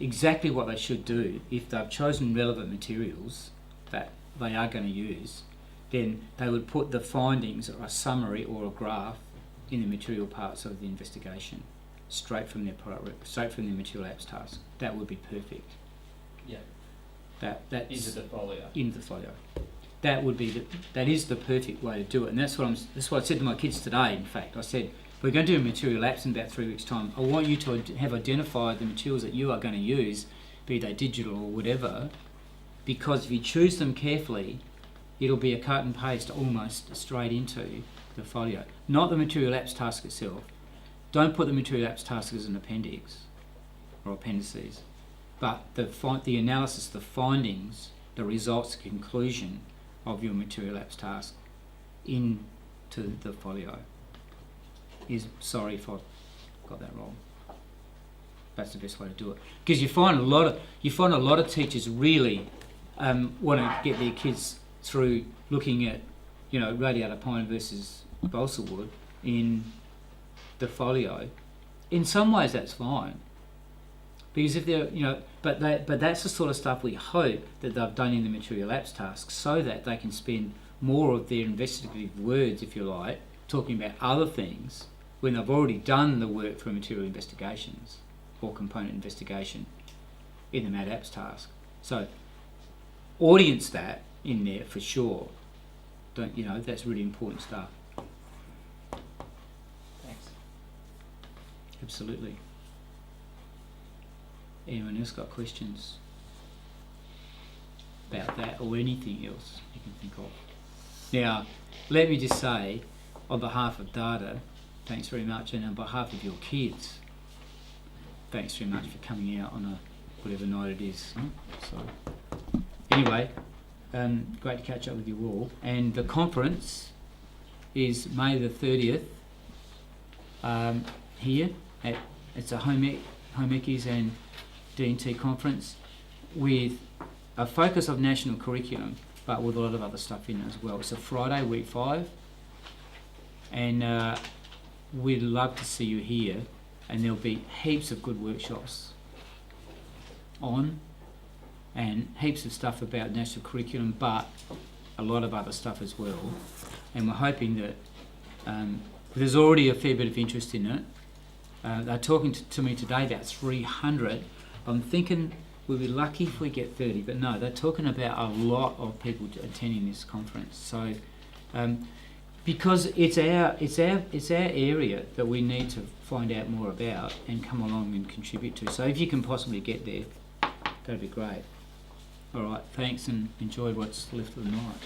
Exactly what they should do, if they've chosen relevant materials that they are going to use, then they would put the findings or a summary or a graph in the material parts of the investigation, straight from their material apps task. That would be perfect. Yeah. That's Into the folio. into the folio. That is the perfect way to do it, and that's what I said to my kids today. In fact, I said, we're going to do material apps in about 3 weeks' time. I want you to have identified the materials that you are going to use, be they digital or whatever, because if you choose them carefully, it'll be a cut and paste almost straight into the folio. Not the material apps task itself. Don't put the material apps task as an appendix or appendices, but the analysis, the findings, the results, the conclusion of your material apps task into the folio. Sorry if I got that wrong. That's the best way to do it, because you find a lot of teachers really want to get their kids through looking at, radiata pine versus balsa wood in the folio. In some ways, that's fine, because if they're, but that's the sort of stuff we hope that they've done in the material apps task, so that they can spend more of their investigative words, if you like, talking about other things when they've already done the work for material investigations or component investigation in the MAD apps task. So audience that in there for sure. That's really important stuff. Thanks. Absolutely. Anyone else got questions about that or anything else you can think of? Now, let me just say, on behalf of DATTA, thanks very much, and on behalf of your kids, thanks very much for coming out on whatever night it is. So, anyway, great to catch up with you all. And the conference is May the 30th here at it's a home ecos and D&T conference with a focus of national curriculum, but with a lot of other stuff in it as well. It's a Friday, week 5, and we'd love to see you here, and there'll be heaps of good workshops on, and heaps of stuff about national curriculum, but a lot of other stuff as well. And we're hoping that there's already a fair bit of interest in it. They're talking to me today about 300. I'm thinking we'll be lucky if we get 30, but no, they're talking about a lot of people attending this conference. So, because it's our area that we need to find out more about and come along and contribute to. So, if you can possibly get there, that'd be great. All right, thanks, and enjoy what's left of the night.